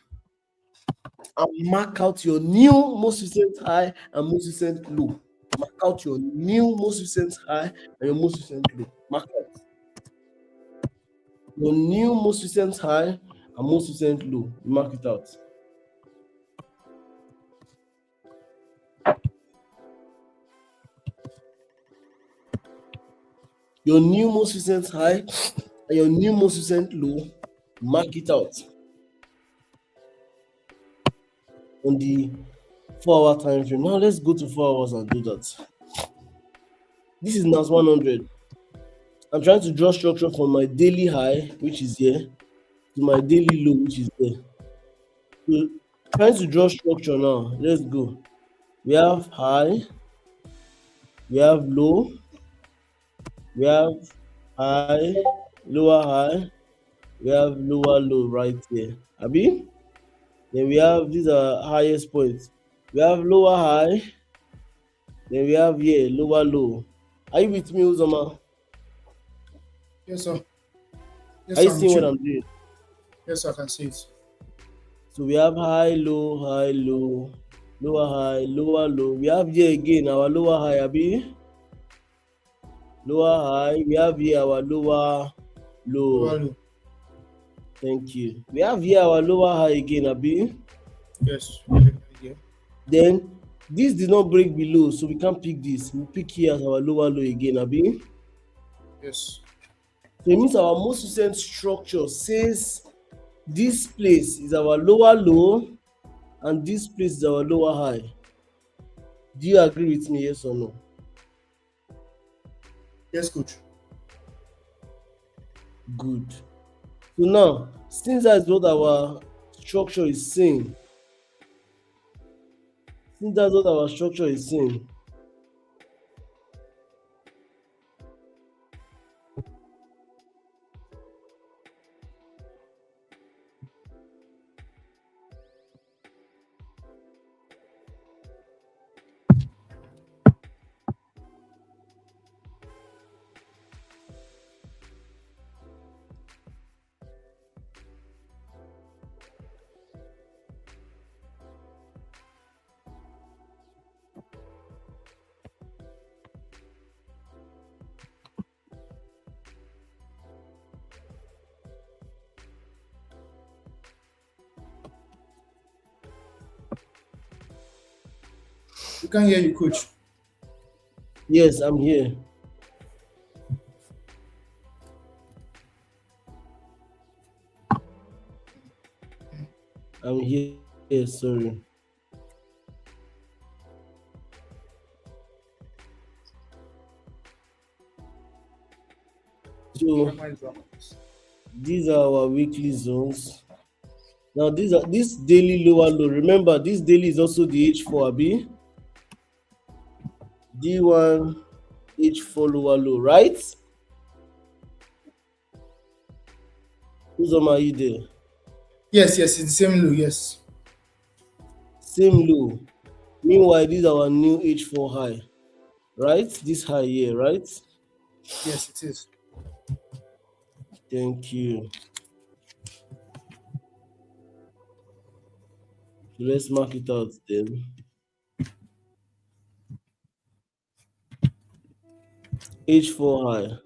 and mark out your new most recent high and most recent low. Mark out your new most recent high and your most recent low. Mark out your new most recent high and most recent low. Mark it out. Your new most recent high and your new most recent low. Mark it out on the 4 hour time frame. Now let's go to 4 hours and do that. This is NAS 100. I'm trying to draw structure from my daily high, which is here, to my daily low, which is there. So trying to draw structure now. Let's go. We have high, we have low, we have high, lower high, we have lower low right here. Abi? Then we have these are highest points. We have lower high, then we have here lower low. Are you with me, Uzoma? Yes, sir. Are Yes, you sir, I'm seeing with what you. I'm doing? Yes, sir, I can see it. So we have high, low, lower high, lower low. We have here again our lower high, Abi. Lower high. We have here our lower low. Overlook. Thank you. We have here our lower high again, Abi. Yes. Yeah. Then this did not break below, so we can't pick this. We pick here as our lower low again, Abi. Yes. So it means our most recent structure says this place is our lower low and this place is our lower high. Do you agree with me, yes or no? Yes, coach. Good. So now, since that's what our structure is saying, We can't hear you, coach. yes, I'm here. I'm here. Yes, sorry. So these are our weekly zones. Now this daily lower low. Remember, this daily is also the H4 Abi. D1 H4 lower low, right? Who's on my there? Yes, yes, it's the same low. Yes. Same low. Meanwhile, this is our new H4 high, right? This high here, right? Yes, it is. Thank you. So let's mark it out then. H4 high.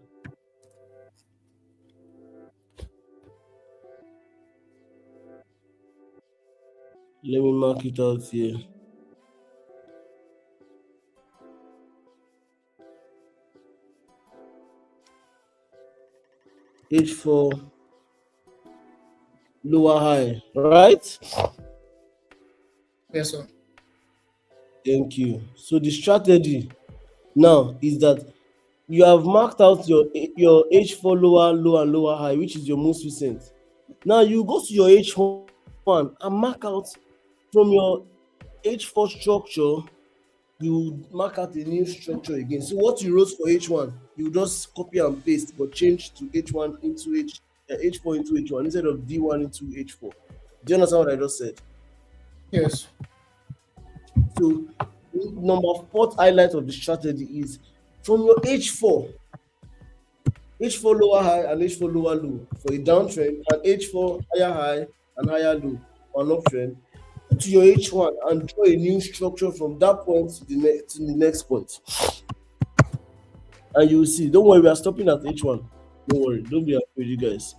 Let me mark it out here. H4 lower high, right? Yes, sir. Thank you. So the strategy now is that you have marked out your H4 lower low and lower high, which is your most recent. Now you go to your H1 and mark out from your H4 structure, you mark out a new structure again. So what you wrote for H1, you just copy and paste, but change to H1 into H4 into H1 instead of D1 into H4. Do you understand what I just said? Yes. So number fourth highlight of the strategy is from your H4 lower high and H4 lower low for a downtrend, and H4 higher high and higher low on uptrend. to your H1 and draw a new structure from that point to the next point. And you will see. Don't worry, we are stopping at H1. Don't worry, don't be afraid, you guys.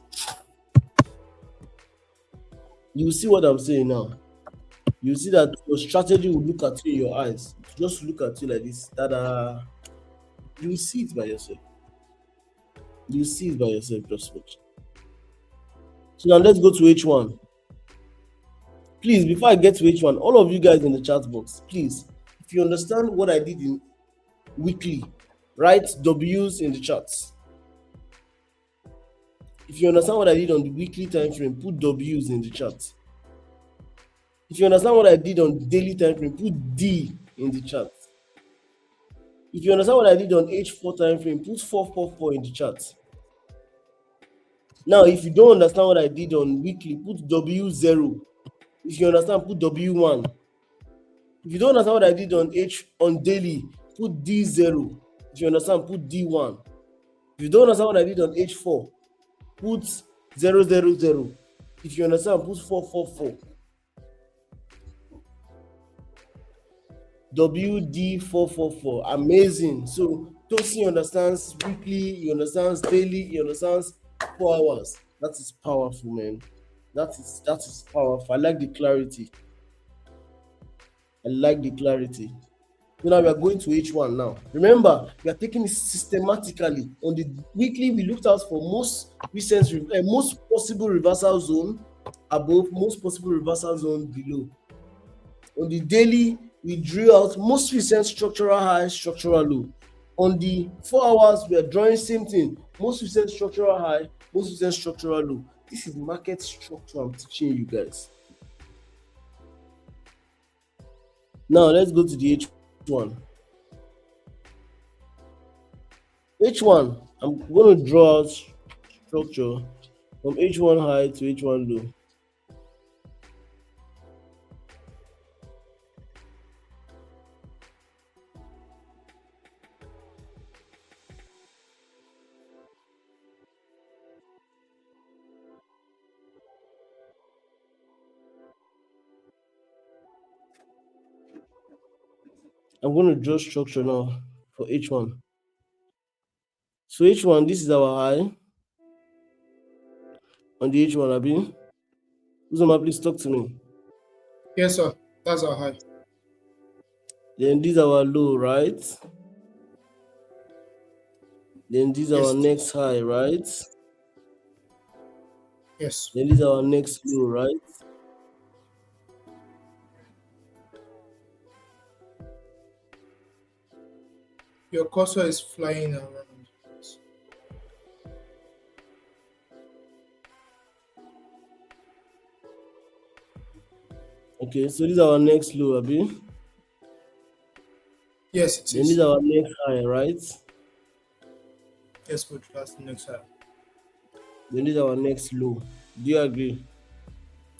You will see what I'm saying now. You will see that your strategy will look at you in your eyes. Just look at you like this. You will see it by yourself. You will see it by yourself. Just watch. So now let's go to H1. Please, before I get to H1, all of you guys in the chat box, please, if you understand what I did in weekly, write W's in the chats. If you understand what I did on the weekly time frame, put W's in the chat. If you understand what I did on the daily time frame, put D in the chat. If you understand what I did on H4 time frame, put 444 in the chat. Now, if you don't understand what I did on weekly, put W0. If you understand, put W1. If you don't understand what I did on daily, put D0. If you understand, put D1. If you don't understand what I did on H4, put 000. If you understand, put 444. WD444. Amazing. So Tosi understands weekly, he understands daily, he understands 4 hours. That is powerful, man. That is powerful. I like the clarity. So now we are going to H1 now. Remember, we are taking it systematically. On the weekly, we looked out for most possible reversal zone above, most possible reversal zone below. On the daily, we drew out most recent structural high, structural low. On the 4 hours, we are drawing same thing. Most recent structural high, most recent structural low. This is market structure I'm teaching you guys. Now let's go to the H1. H1, I'm going to draw out structure from H1 high to H1 low. I'm going to draw structure now for H1. So H1, this is our high. On the H1, Abi. Uzoma, please talk to me. Yes, sir. That's our high. Then this is our low, right? Then this is our next high, right? Yes. Then this is our next low, right? Your cursor is flying around. Okay, so this is our next low, Abi. Yes, it Then is. this is our next high, right? Yes, good. That's the next high. Then this is our next low. Do you agree?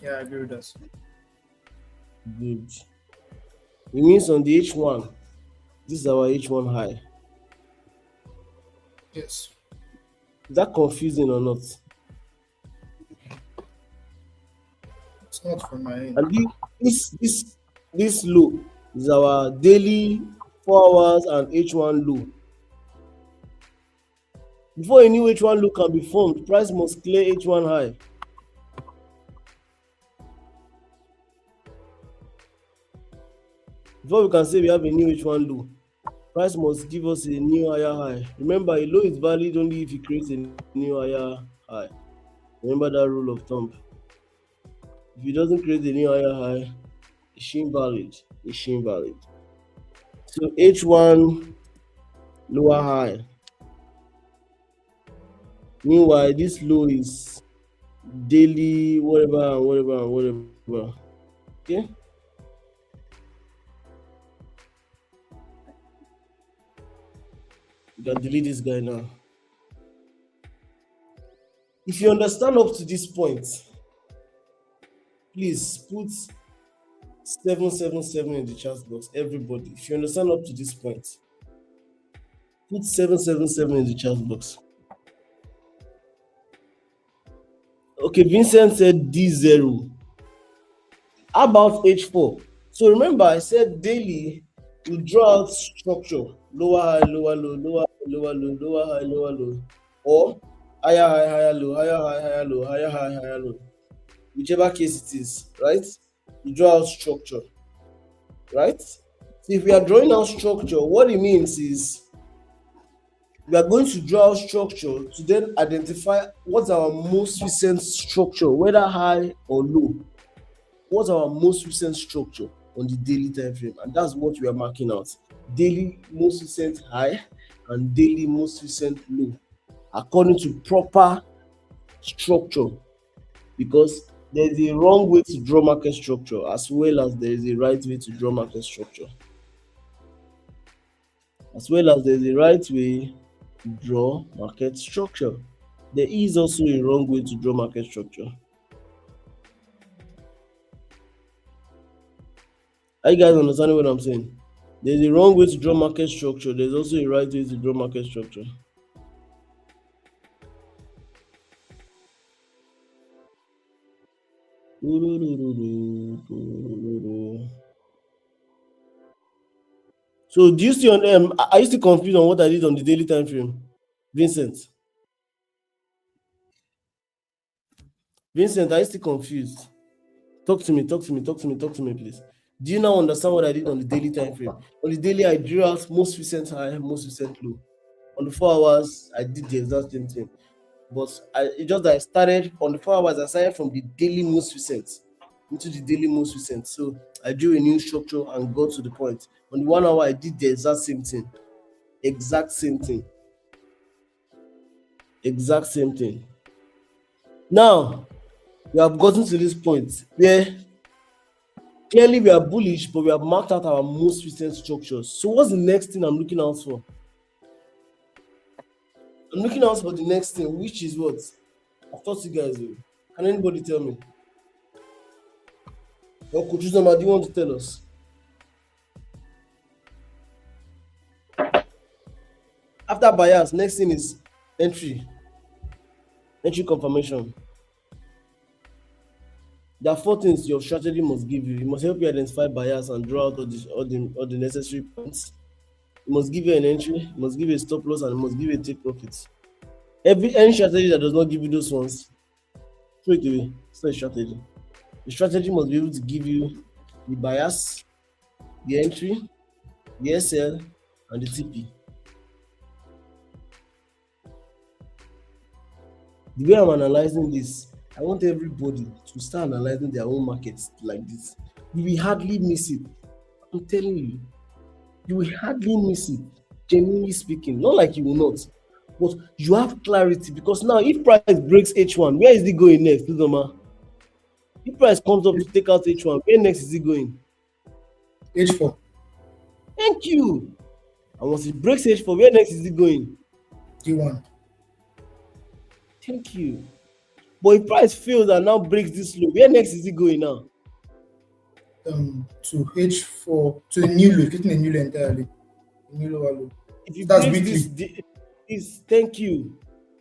Yeah, I agree with that. Good. It means on the H1, this is our H1 high. Yes. Is that confusing or not? It's not from my end. And this low is our daily 4 hours and H1 low. Before a new H1 low can be formed, price must clear H1 high. Before we can say we have a new H1 low, price must give us a new higher high. Remember, a low is valid only if it creates a new higher high. Remember that rule of thumb. If it doesn't create a new higher high, it's invalid. It's invalid. So H1 lower high. Meanwhile, this low is daily, whatever. Okay. You can delete this guy now. If you understand up to this point, please put 777 in the chat box. Everybody, if you understand up to this point, put 777 in the chat box. Okay, Vincent said D0. How about H4? So remember, I said daily, you draw out structure, lower high, lower low, lower high, lower low, lower high, lower low, or higher high, higher low, higher high, higher low, higher high, higher low. Whichever case it is, right? You draw out structure, right? So if we are drawing out structure, what it means is we are going to draw out structure to then identify what's our most recent structure, whether high or low. What's our most recent structure on the daily time frame? And that's what we are marking out. Daily most recent high and daily most recent low, according to proper structure, because there's a wrong way to draw market structure as well as there is a right way to draw market structure. As well as there's a right way to draw market structure. There is also a wrong way to draw market structure. Are you guys understanding what I'm saying? There's a wrong way to draw market structure. There's also a right way to draw market structure. So do you see on are you still confused on what I did on the daily time frame? Vincent. Vincent, are you still confused? Talk to me, talk to me, talk to me, talk to me, please. Do you now understand what I did on the daily time frame? On the daily, I drew out most recent high, most recent low. On the 4 hours, I did the exact same thing. But it just that I started on the 4 hours, I started from the daily most recent into the daily most recent. So I drew a new structure and got to the point. On the 1 hour, I did the exact same thing. Exact same thing. Exact same thing. Now, we have gotten to this point where clearly we are bullish, but we have marked out our most recent structures. So what's the next thing I'm looking out for? I'm looking out for the next thing, which is what? I've taught you guys. Can anybody tell me? Or Coach Uzoma, do you want to tell us? After bias, next thing is entry. Entry confirmation. There are 4 things your strategy must give you. It must help you identify bias and draw out all the necessary points. It must give you an entry, it must give you a stop loss, and it must give you a take profits. Any strategy that does not give you those ones, throw it away. It's not a strategy. The strategy must be able to give you the bias, the entry, the SL, and the TP. The way I'm analyzing this, I want everybody to start analyzing their own markets like this. You will hardly miss it. I'm telling you, you will hardly miss it. Genuinely speaking, not like you will not, but you have clarity because now if price breaks H1, where is it going next, Uzoma? If price comes up to take out H1, where next is it going? H4. Thank you. And once it breaks H4, where next is it going? D1. Thank you. But if price fails and now breaks this low, where next is it going now? To H4, to a new low, getting a new low entirely. A new lower low. If it That's breaks weekly. thank you.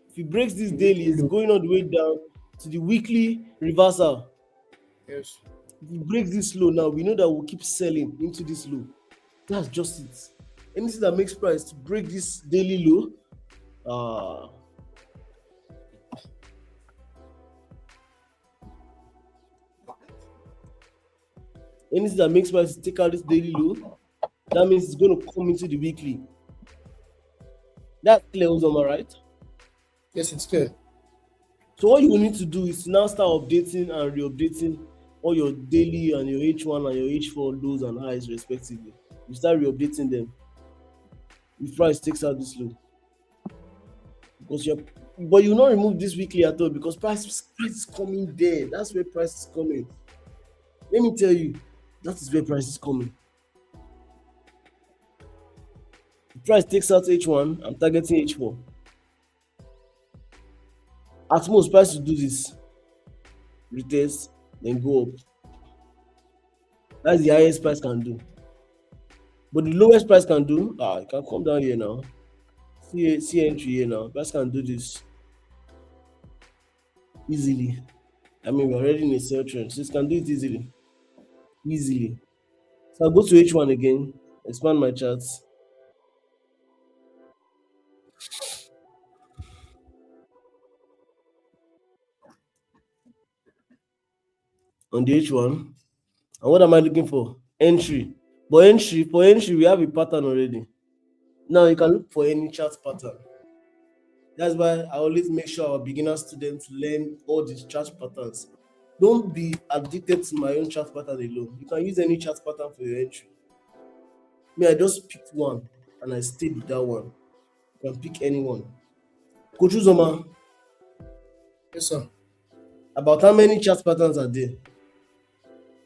If it breaks this daily, it's going all the way down to the weekly reversal. Yes. If it breaks this low now, we know that we'll keep selling into this low. That's just it. Anything that makes price to break this daily low, anything that makes price take out this daily low, that means it's going to come into the weekly. That's clear, Uzoma, right? Yes, it's clear. So what you will need to do is now start updating and re-updating all your daily and your H1 and your H4 lows and highs respectively. You start re-updating them if price takes out this low. Because but you will not remove this weekly at all because price is coming there. That's where price is coming. Let me tell you, that is where price is coming. If price takes out H1, I'm targeting H4. At most, price will do this. Retest, then go up. That's the highest price can do. But the lowest price can do, it can come down here now. See entry here now. Price can do this easily. I mean, we're already in a sell trend, so it can do it easily. easily. So I'll go to H1 again, expand my charts. On the H1. And what am I looking for? Entry. But for entry, we have a pattern already. Now you can look for any chart pattern. That's why I always make sure our beginner students learn all these chart patterns. Don't be addicted to my own chart pattern alone. You can use any chart pattern for your entry. Me, I just picked one and I stayed with that one. You can pick anyone. Coach Uzoma, Yes, sir. about how many chart patterns are there?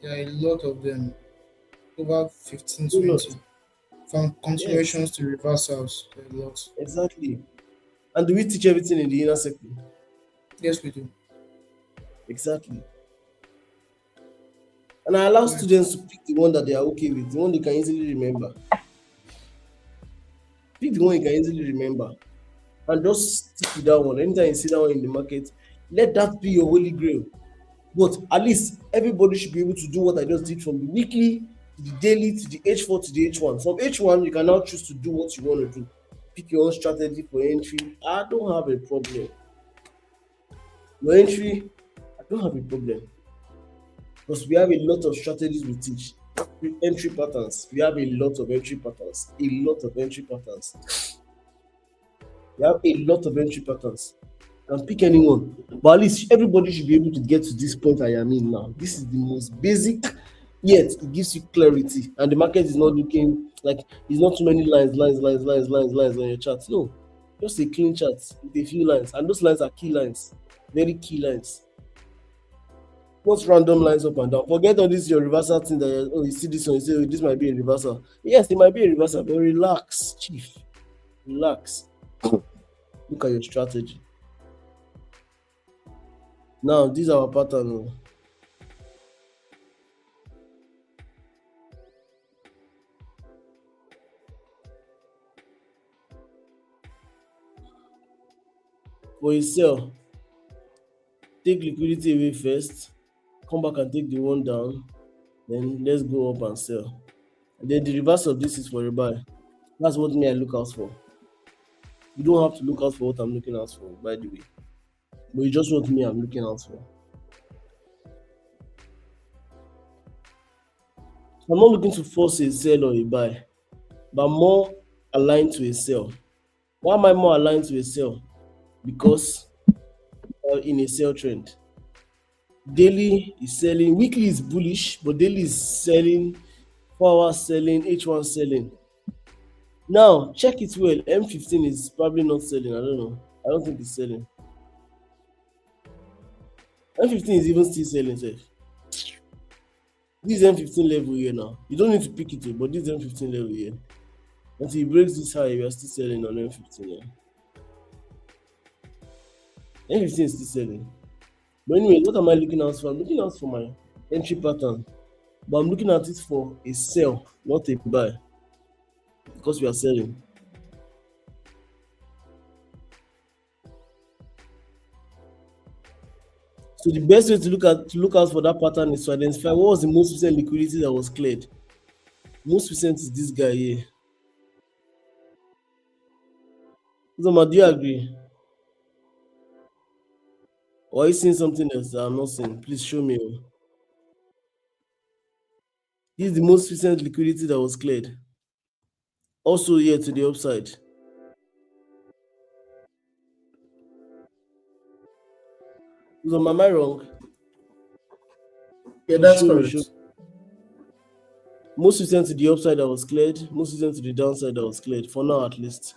There are a lot of them, over 15, A lot. 20. From Yes, continuations to reversals, there are a lot. exactly. And do we teach everything in the inner circle? Yes, we do. Exactly. And I allow Right. students to pick the one that they are okay with, the one they can easily remember. Pick the one you can easily remember. And just stick with that one. Anytime you see that one in the market, let that be your holy grail. But at least everybody should be able to do what I just did from the weekly to the daily to the H4 to the H1. From H1, you can now choose to do what you want to do. Pick your own strategy for entry. I don't have a problem. Your entry, I don't have a problem. Because we have a lot of strategies we teach. Entry patterns. We have a lot of entry patterns. A lot of entry patterns. We have a lot of entry patterns. You can pick anyone. But at least everybody should be able to get to this point I am in now. This is the most basic, yet it gives you clarity. And the market is not looking like it's not too many lines on your chart. No. Just a clean chart with a few lines. And those lines are key lines. Very key lines. Not random lines up and down. Forget all this your reversal thing that oh you see this one, you say oh, this might be a reversal. Yes, it might be a reversal, but relax, chief. Relax. Look at your strategy. Now, these are our pattern. Oh. For a sell, take liquidity away first, come back and take the one down, then let's go up and sell. And then the reverse of this is for a buy. That's what me I look out for. You don't have to look out for what I'm looking out for, by the way. But you just what me I'm looking out for. I'm not looking to force a sell or a buy, but more aligned to a sell. Why am I more aligned to a sell? Because in a sell trend. Daily is selling, weekly is bullish, but daily is selling, 4 hours selling, H1 selling. Now, check it well. M15 is probably not selling. I don't know. I don't think it's selling. M15 is even still selling, safe. This M15 level here now. You don't need to pick it, but this M15 level here. Until it breaks this high, we are still selling on M15 here. M15 is still selling. But anyway, what am I looking out for? I'm looking out for my entry pattern. But I'm looking at it for a sell, not a buy. Because we are selling. So the best way to look out for that pattern is to identify what was the most recent liquidity that was cleared. Most recent is this guy here. Zoma, do you agree? Or are you seeing something else that I'm not seeing? Please show me. This is the most recent liquidity that was cleared. Also here to the upside. Zoma, am I wrong? Yeah, Please that's show me, show me. correct. Most recent to the upside that was cleared, most recent to the downside that was cleared, for now at least.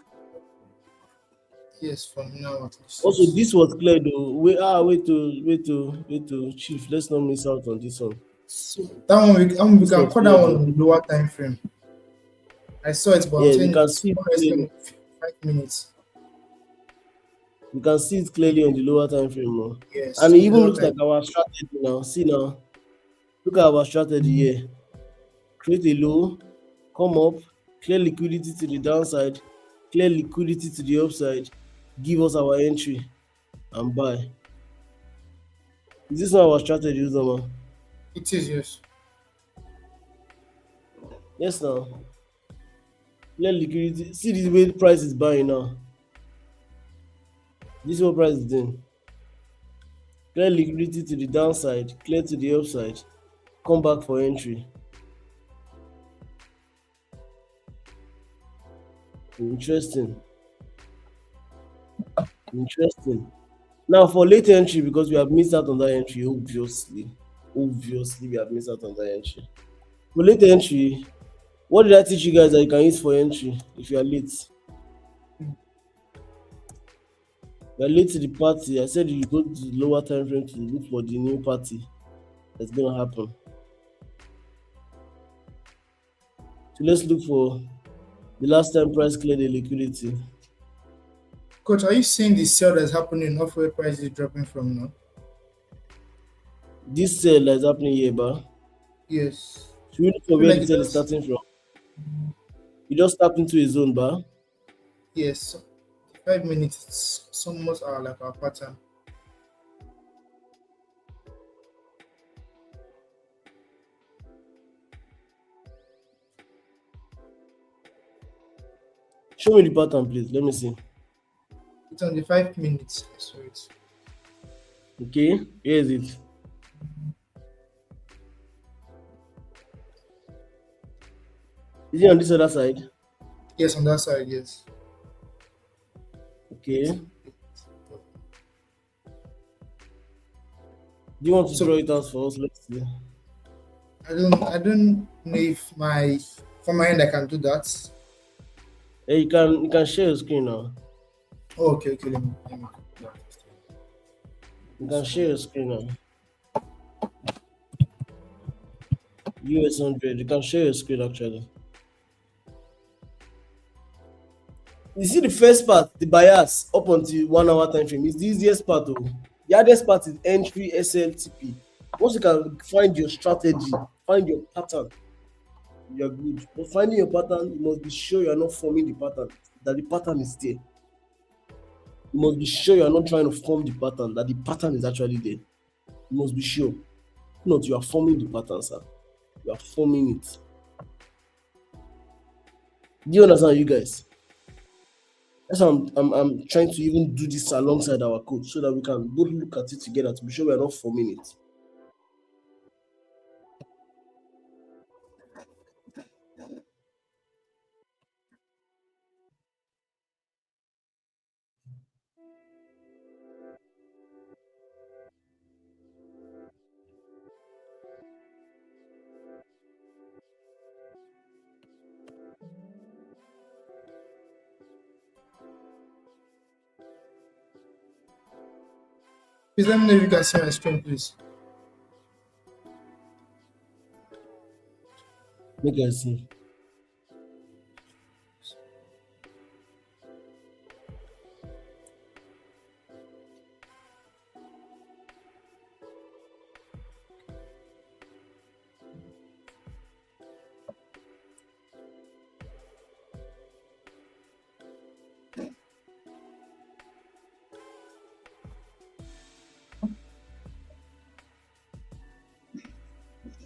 Yes, from now at least. Also, Yes. this was cleared though. Wait to chief. Let's not miss out on this one. So that one we This can was call that cleared one though. on the lower time frame. I saw it, but I'm Yeah, we saying can it's see it more or less clearly. 5 minutes. We can see it clearly on the lower time frame now. Yes, And it on the even lower looks time. like our strategy now. See now. Look at our strategy here. Create a low, come up, clear liquidity to the downside, clear liquidity to the upside, give us our entry and buy. Is this not our strategy, Uzama? It is, yes. Yes, now. Clear liquidity. See the way the price is buying now. This is what price is doing. Clear liquidity to the downside, clear to the upside. Come back for entry. Interesting. Interesting. Now for late entry, because we have missed out on that entry, obviously. Obviously, we have missed out on that entry. For late entry, what did I teach you guys that you can use for entry if you are late? You are late to the party. I said you go to the lower time frame to look for the new party that's gonna happen. So let's look for the last time price cleared the liquidity. Coach, are you seeing the sell that's happening off where price is dropping from now? This sell that's happening here, but Yes. should we look I for feel where like the it sell is does. starting from? You just tap into a zone bar. Yes. 5 minutes, it's almost like our pattern. Show me the pattern, please. Let me see. It's on the 5 minutes. So it's Okay, here is it. Is it on this other side? yes on that side, yes. Okay. Do you want to So draw it out for us? Let's see. I don't know if my from my end I can do that. Hey, you can share your screen now. Oh, okay, let me do that. You can share your screen now. US 100. You can share your screen actually. You see the first part, the bias up until 1 hour time frame is the easiest part. Oh. The hardest part is entry SLTP. Once you can find your strategy, find your pattern, you're good. But finding your pattern, you must be sure you're not forming the pattern, that the pattern is there. You must be sure you're not trying to form the pattern, that the pattern is actually there. You must be sure. If not, you are forming the pattern, sir. You are forming it. Do you understand, you guys? That's why I'm trying to even do this alongside our coach so that we can both look at it together to be sure we are not forming it. Please let me know if you can see my screen, please. Make I see.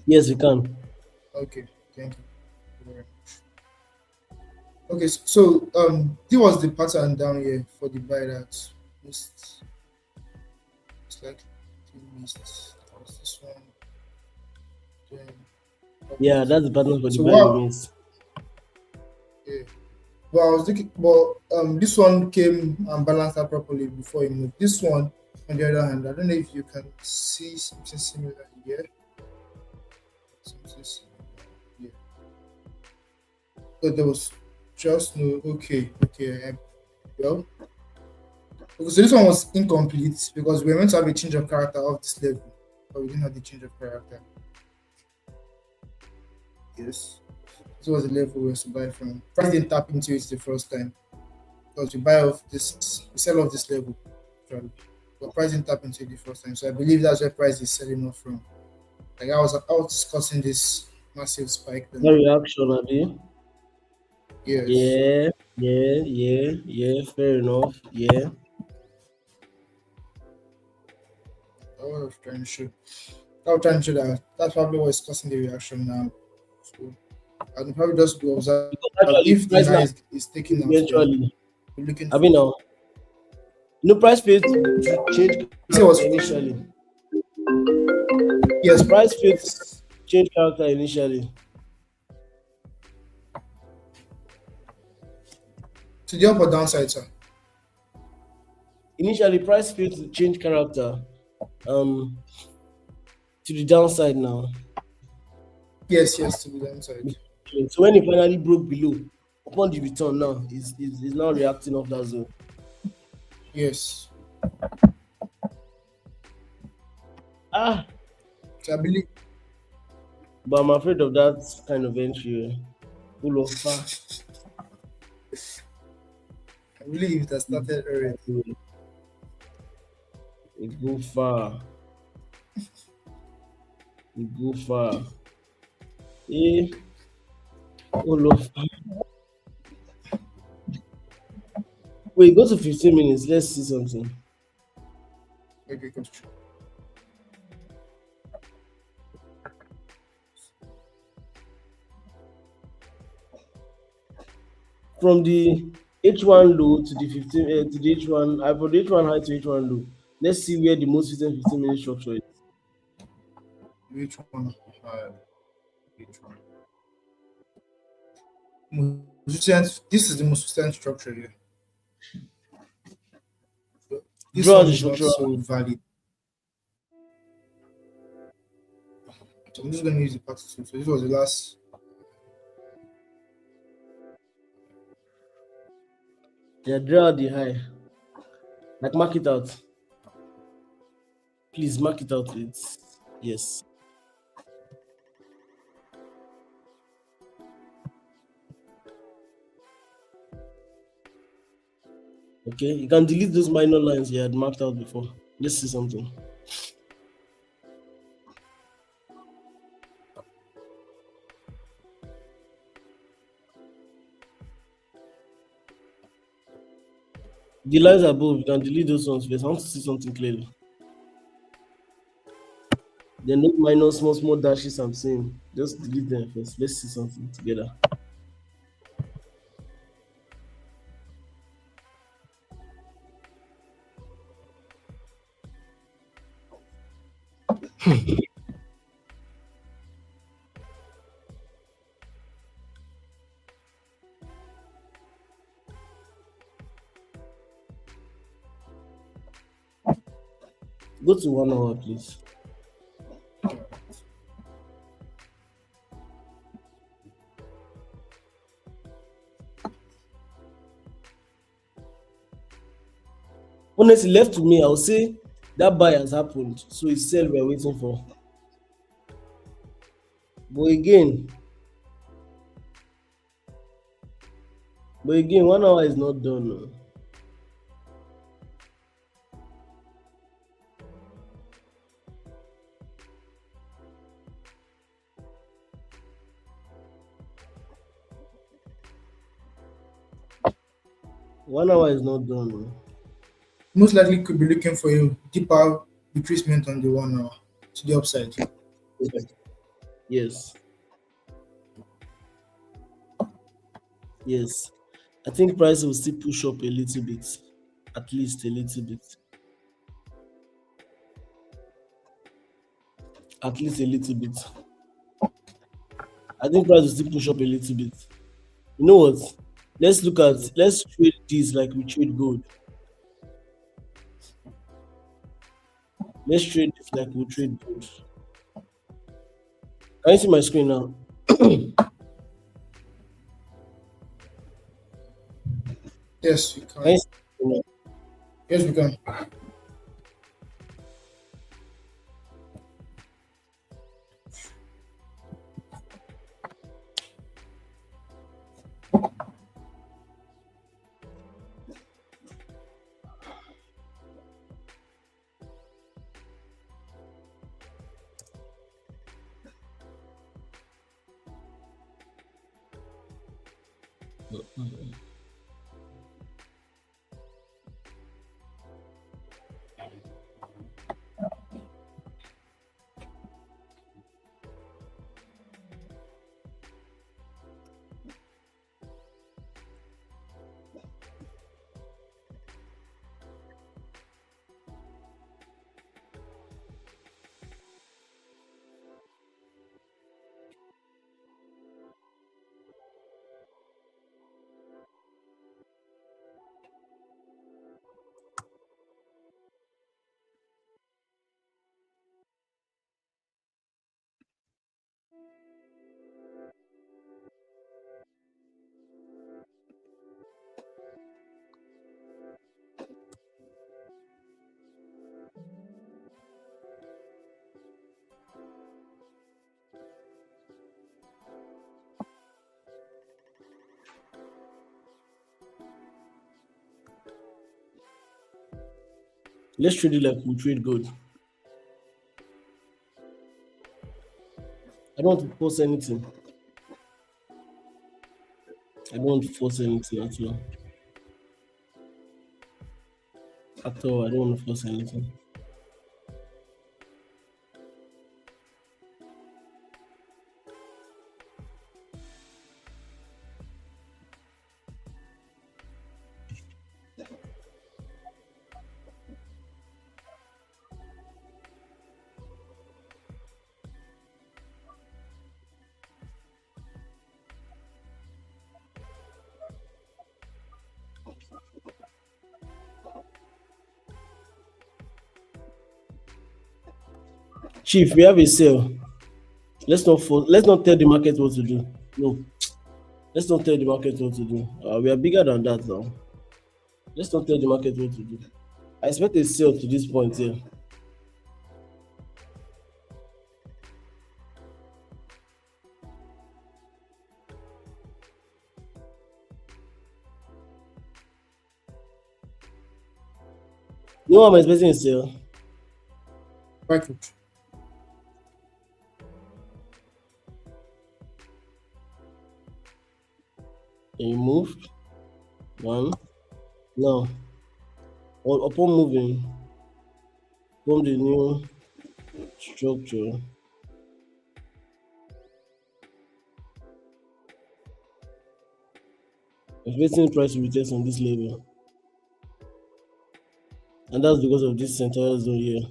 Yes, we can. Okay, thank you. Okay, so this was the pattern down here for the buy that missed. It's like missed. That was this one. Then Yeah, copied. that's the pattern for the So buy we what? missed. Yeah. But I was looking, but this one came and balanced out properly before it moved. This one, on the other hand, I don't know if you can see something similar here. Something similar here. But there was just no. Okay. Well, okay, so this one was incomplete because we were meant to have a change of character of this level, but we didn't have the change of character. Yes. This was the level we were to buy from. Price didn't tap into it the first time because we sell off this level, actually. But price didn't tap into it the first time. So I believe that's where price is selling off from. Like I was discussing this massive spike The then. reaction, Abi. Yes. Yeah. Fair enough. Yeah. I was trying to show. I was trying to show that that's probably what's causing the reaction now. So, and probably just to observe Because actually if the price high now is taken out. Then eventually. we're looking I for. mean now, no price failed to change You say what's character initially. yes, Price failed to yes. change character initially. To the up or downside, sir. Initially, price failed to change character um to the downside now. Yes, yes, to the downside. So when it finally broke below, upon the return now, is now reacting off that zone. Yes. Ah, So I believe but I'm afraid of that kind of entry. Full of far. it has started already. It go far. It go far. Eh, full of wait, go to 15 minutes. Let's see something. Okay, coach. From the H1 low to the 15 to the H1, from the H1 high to H1 low. Let's see where the most recent 15-minute structure is. Which one? Which one? This is the most sustained structure here. This Draw one the is not structural so line. valid. So I'm just going to use the part two. So this was the last. Yeah, draw the high. Like mark it out. Please mark it out. It's yes. Okay, you can delete those minor lines you had marked out before. Let's see something. The lines above, you can delete those ones first. I want to see something clearly. Then those minor small dashes I'm seeing, just delete them first. Let's see something together. Go to 1 hour, please. Honestly, left to me, I'll say that buy has happened. So it's sell we're waiting for. But again, 1 hour is not done. No. One hour is not done. No. Most likely could be looking for a deeper decreasement on the 1 hour to the upside. Okay. Yes. Yes. I think price will still push up a little bit. At least a little bit. At least a little bit. I think price will still push up a little bit. You know what? Let's trade this like we trade gold. Let's trade this like we trade gold. Can you see my screen now? Yes, we Can you can. see my screen now? Yes, we can. Let's trade it like we trade gold. I don't want to force anything. I don't want to force anything at all. At all, I don't want to force anything. Chief, we have a sale. Let's not tell the market what to do. No, let's not tell the market what to do. We are bigger than that now. Let's not tell the market what to do. I expect a sale to this point here. You know what I'm expecting a sale? Right, coach. A move. One. Now, upon moving from the new structure, expecting price to retest on this level. And that's because of this entire zone here.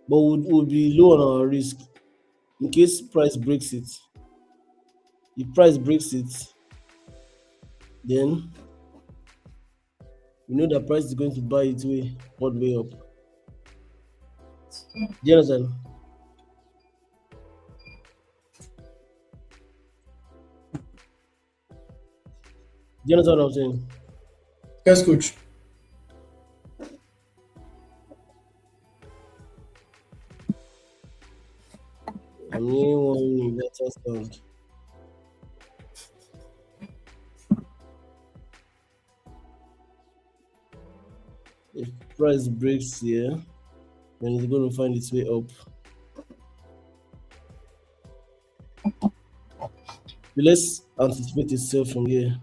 But would be low on our risk in case price breaks it. If price breaks it, then we know that price is going to buy its way all the way up. Do you understand? Do you understand what I'm saying? Yes, coach. I'm hearing one universal sound. If price breaks here, then it's going to find its way up. But let's anticipate itself from here.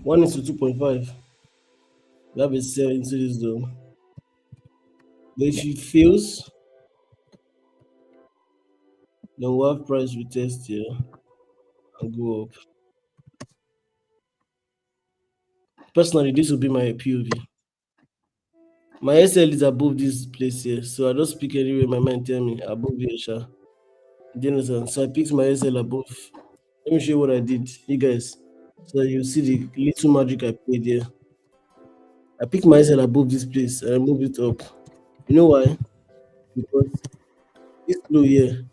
One is to 2.5. We have a sell into this zone. But if it fails, then we'll have price retest here and go up. Personally, this will be my POV. My SL is above this place here, so I don't speak anyway. My mind tell me above here, sha. Do you understand? So I picked my SL above. Let me show you what I did, you guys. So you see the little magic I played here. I picked my SL above this place and I moved it up. You know why? Because this low here,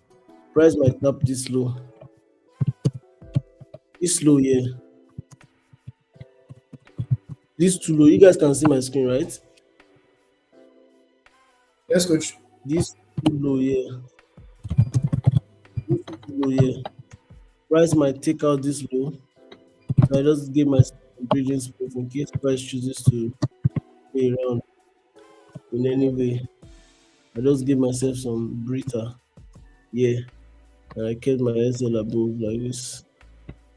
price might tap this low. This low here, this too low. You guys can see my screen, right? Yes, coach. This too low here, this too low here. Price might take out this low. So I just give myself some breathing space in case price chooses to play around in any way. I just give myself some breather. Yeah. And I kept my SL above like this.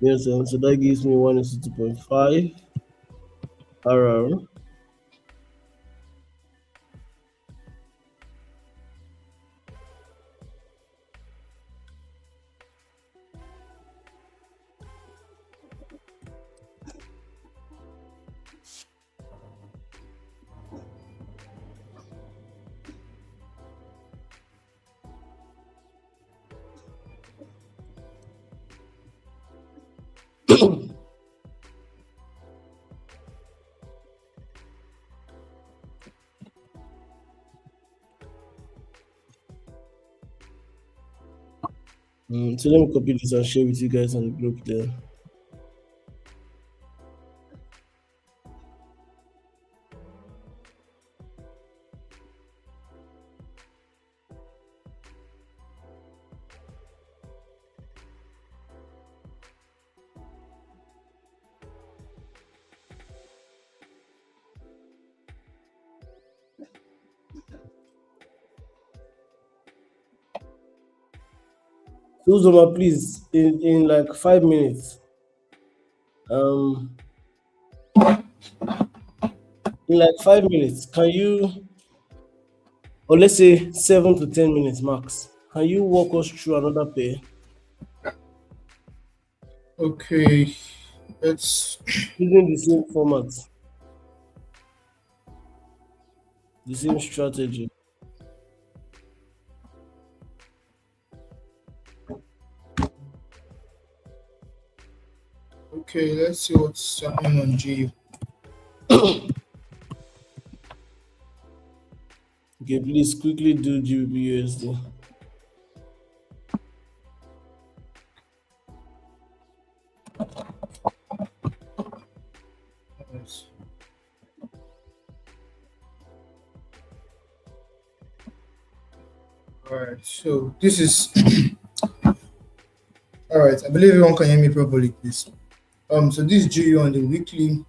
Yes, and so that gives me 1 is 2.5 RR. So let me copy this and share with you guys on the group there. So Zoma, please, in like 5 minutes, um, in like 5 minutes, can you, or let's say 7 to 10 minutes max, can you walk us through another pair Okay, let's. using the same format, the same strategy? Okay, let's see what's happening on GU. Okay, please quickly do GBP USD. Yes. All right, so this is all right. I believe everyone can hear me properly, please. So this is GU on the weekly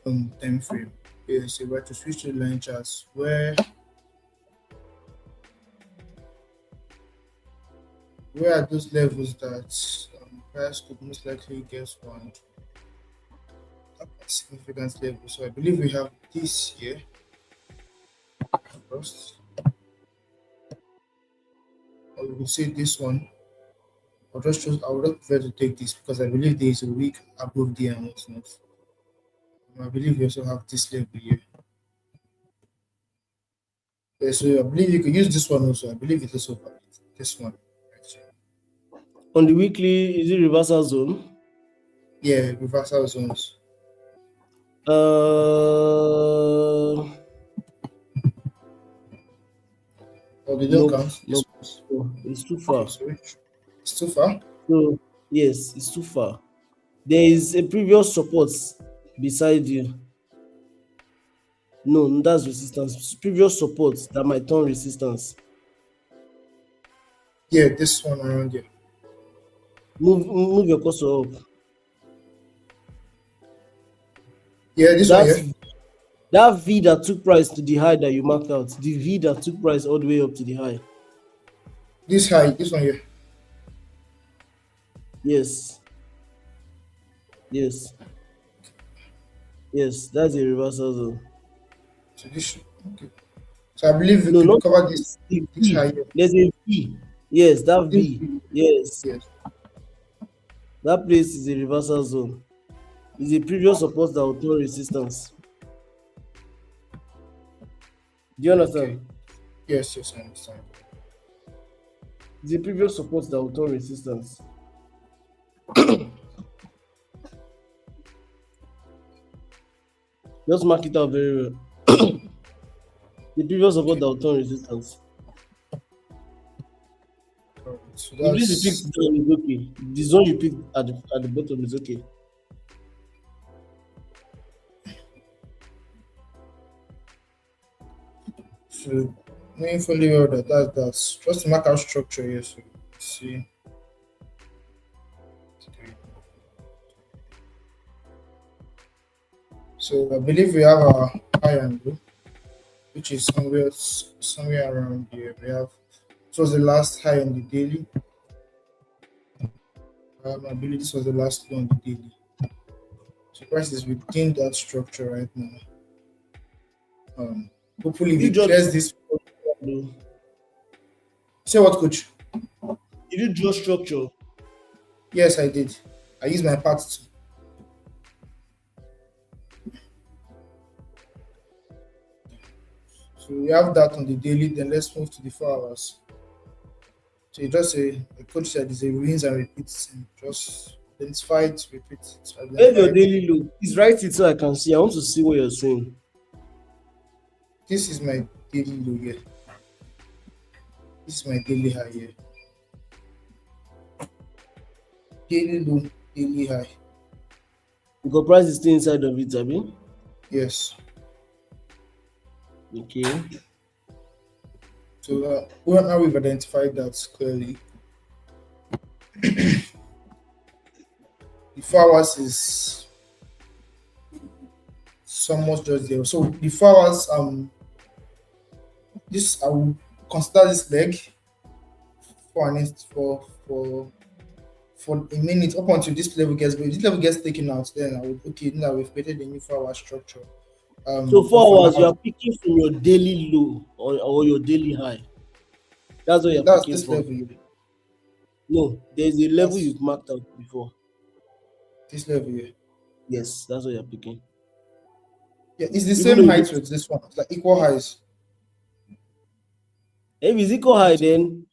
time frame. Yes, so we're to switch to line charts where are those levels that price could most likely get one significant level. So I believe we have this here first, or we will say this one. I would just prefer to take this because I believe there is a week above there and whatnot. I believe we also have this level here. Yeah, so I believe you could use this one also. I believe it's also valid. This one. Actually. On the weekly, is it reversal zone? Yeah, reversal zones. Uh, Oh, they don't nope, count. This nope. one's No, it's too okay, far. so it's too far. So yes, it's too far. There is a previous support beside you. No, that's resistance. Previous support that might turn resistance. Yeah, this one around here. Move your cursor up. Yeah, this one here. That V that took price to the high that you marked out. The V that took price all the way up to the high. This high, this one here. Yes. Yes. Yes. That's a reversal zone. So this okay. So I believe we No, could not cover this. The this V. high here. There's a V. Yes, that This V. Yes. yes. That place is a reversal zone. It's a previous support that will turn resistance. Do you Okay. understand? Yes, yes, I understand. It's a previous support that will turn resistance. Just mark it out very well. The previous support Okay. that will turn resistance. All right. So The place you picked that's down is okay. The zone you picked at the bottom is okay. so knowing fully well that's just to mark out structure here. So let's see. So I believe we have our high angle, which is somewhere around here. We have this was the last high on the daily. I believe this was the last one on the daily. So price is within that structure right now. Um, hopefully You we just clears this. do. Say what, coach? Did you draw structure? Yes, I did. I used my part to. So we have that on the daily. Then let's move to the 4 hours. So you just say the coach said it's a rinse and repeat. And just identify it, repeat it, Where's identify your it. daily low? Please write it so I can see. I want to see what you're saying. This is my daily low here. This is my daily high here. daily low, daily high. Because price is still inside of it, Abi. Yes. Okay. So well, now we've identified that clearly. The 4 hours is somewhat just there. So the 4 hours, this I will consider this leg for an for a minute up until this level gets. But if this level gets taken out, then I would okay. Now we've created a new 4 hour structure. So But for 4 hours, you now, are picking from your daily low or your daily high. That's what you're that's picking this from. level here. No, there's a level That's you've marked out before. this level here. Yes, that's what you're picking. Yeah, it's the Even same though you height don't, with this one. It's like equal heights. if it's equal high, then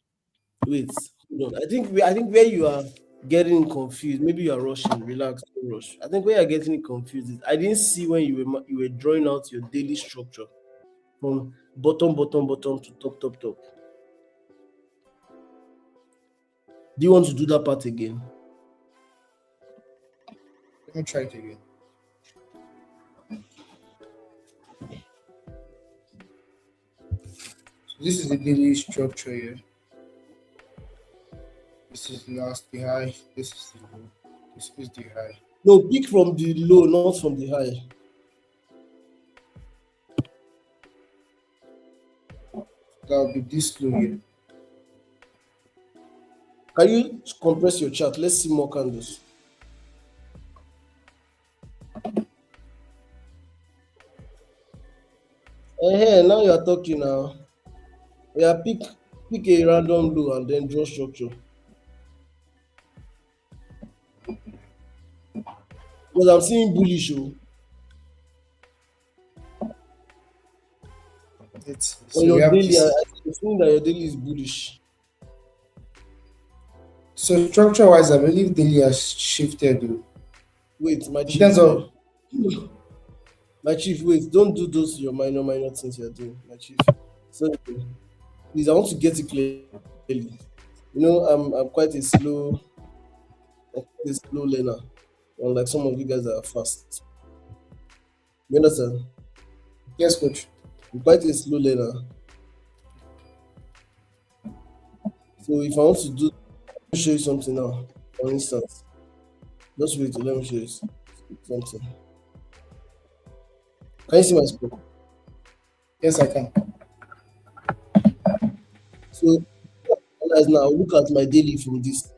wait. Hold on. I think where you are getting confused, maybe you are rushing. Relax, don't rush. I think where you're getting confused is I didn't see when you were drawing out your daily structure from bottom to top. Do you want to do that part again? Let me try it again. So this is the daily structure here. This is the last, the high. This is the low. This is the high. No, pick from the low, not from the high. That will be this low here. Can you compress your chart? Let's see more candles. Now you are talking now. Yeah, pick a random low and then draw structure. Because I'm seeing bullish on So we your have daily. this. I'm seeing that your daily is bullish. So structure wise, I believe daily has shifted though. Wait, my In chief. terms of My chief, wait, don't do those your minor things you're doing, my chief. So please, I want to get it clearly. I'm quite a slow learner, unlike some of you guys that are fast. You understand? yes, coach. I'm quite a slow learner. So if I want to do, let me show you something now. For instance, just wait, let me show you something. Can you see my screen? Yes, I can. So guys, now look at my daily from this.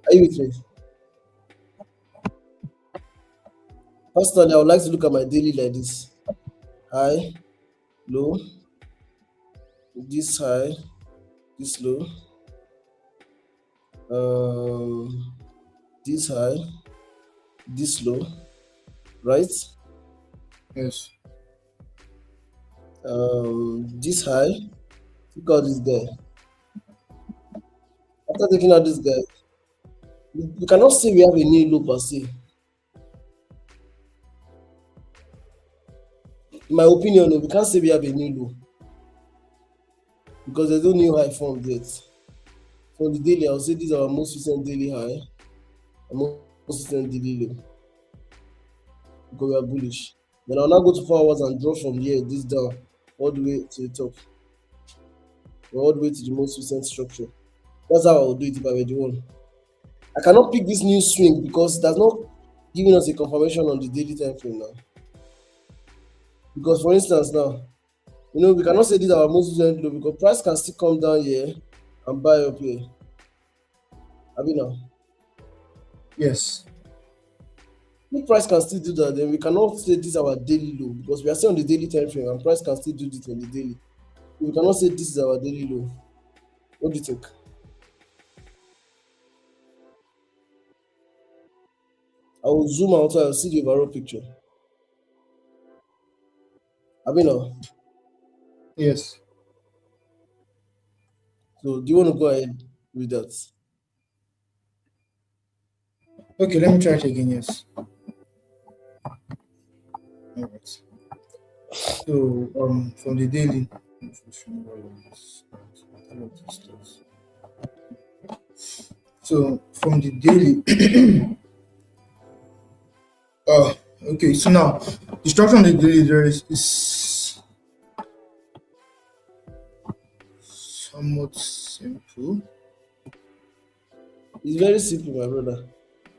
Are you with me? Personally, I would like to look at my daily like this. High, low, this high, this low, um, this high, this low, right? Yes. This high. Look at this guy. After taking out this guy, we cannot say we have a new low per se. In my opinion, we can't say we have a new low because there's no new high formed yet. For the daily, I'll say these are our most recent daily high and most recent daily low because we are bullish. Then I'll now go to 4 hours and draw from here, this down, all the way to the top, or all the way to the most recent structure. That's how I would do it if I were the one. I cannot pick this new swing because that's not giving us a confirmation on the daily time frame now. Because for instance now, we cannot say this is our most recent low because price can still come down here and buy up here. Abi now, Yes. if price can still do that, then we cannot say this is our daily low because we are still on the daily time frame and price can still do this on the daily. We cannot say this is our daily low. What do you think? I will zoom out so I'll see the overall picture. Abi now, Yes. so do you want to go ahead with that? Okay, let me try it again. Yes. All right. So from the daily. So from the daily, uh, okay. So now the structure on the daily there is somewhat simple. It's very simple, my brother.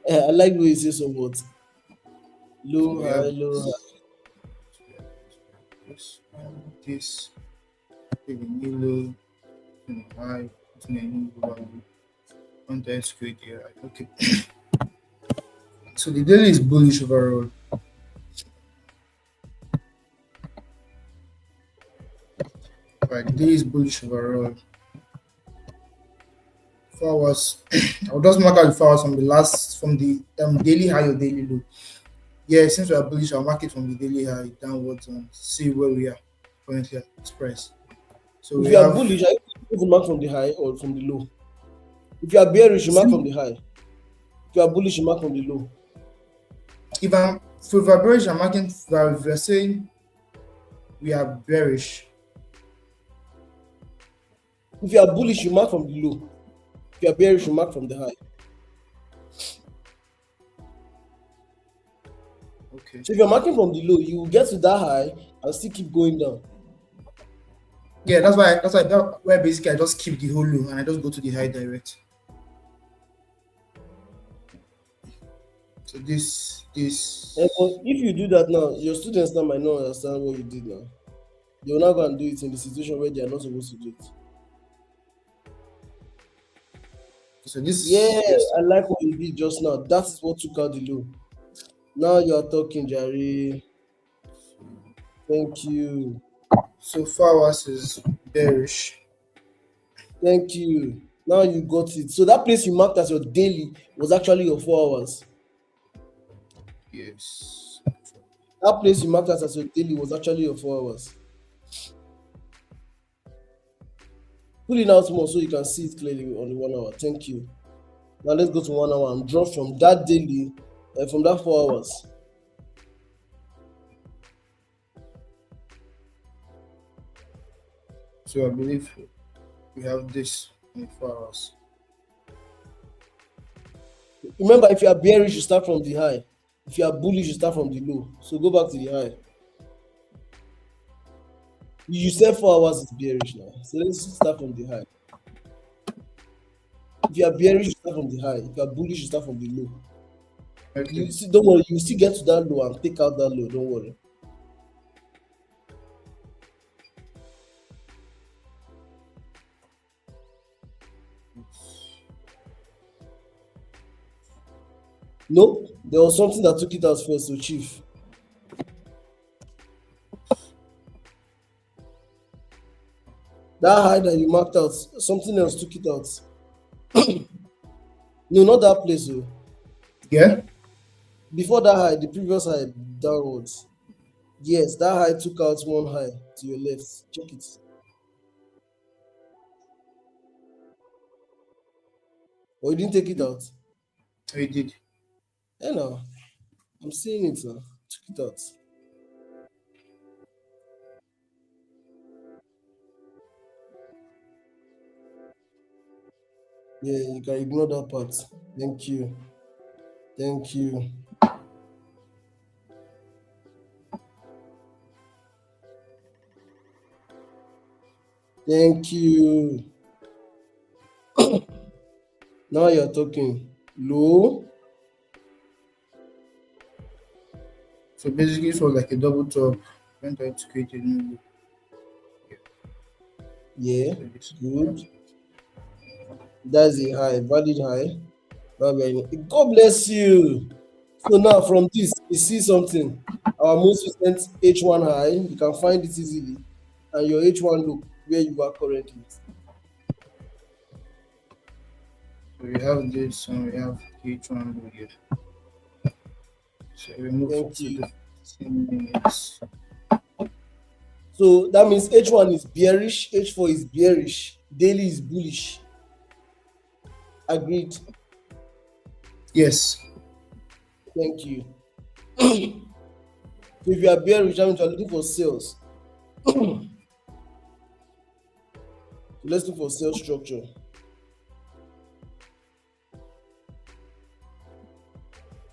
I like the way you say somewhat. So Low, we high, have low, high. this, the new low, high, new low, context create here. Okay. So the daily is bullish overall. Right, the daily is bullish overall. 4 hours. I'll just mark out the 4 hours from the daily high or daily low. Yeah, since we are bullish, I'll mark it from the daily high downwards and see where we are currently at this price. So If we you are have bullish, are you going to mark from the high or from the low? If you are bearish, you mark from the high. If you are bullish, you mark from the low. if I'm for vibration, I'm marking if we're saying we are bearish. If you are bullish, you mark from the low. If you are bearish, you mark from the high. Okay. So if you're marking from the low, you will get to that high and still keep going down. Yeah, that's why basically I just keep the whole low and I just go to the high direct. So But if you do that now, your students now might not understand what you did now. They will not go and do it in the situation where they are not supposed to do it. so this Yeah, yes. I like what you did just now. That is what took out the low. Now you are talking, Jerry. Thank you. So 4 hours is bearish. Thank you. Now you got it. So that place you marked as your daily was actually your 4 hours. Yes. That place you marked as your daily was actually your 4 hours. Pull it out more so you can see it clearly on the 1 hour. Thank you. Now let's go to 1 hour and draw from that daily, from that 4 hours. So I believe we have this in 4 hours. Remember, if you are bearish, you start from the high. If you are bullish, you start from the low. So go back to the high. You said 4 hours is bearish now. So let's start from the high. If you are bearish, you start from the high. If you are bullish, you start from the low. Okay. You see, don't worry, you still get to that low and take out that low. Don't worry. No, there was something that took it out first, so chief. That high that you marked out, something else took it out. No, not that place. Oh. Yeah. Before that high, the previous high downwards. Yes, that high took out one high to your left. Check it. Or you didn't take it out? We did. Yeah, now I'm seeing it now. Took it out. Yeah, you can ignore that part. Thank you. Thank you. Thank you. Now you're talking. Low. So basically it was like a double top. When I created new low. Yeah. So this Good. That's a high, valid high. God bless you. So now from this, you see something. Our most recent H1 high, you can find it easily. And your H1 look where you are currently. So we have this and we have H1 low here. So we move Thank to you. the 15 minutes. So that means H1 is bearish, H4 is bearish, daily is bullish. Agreed. Yes. Thank you. So if you are bearish, that means you are looking for sales. So let's look for sales structure.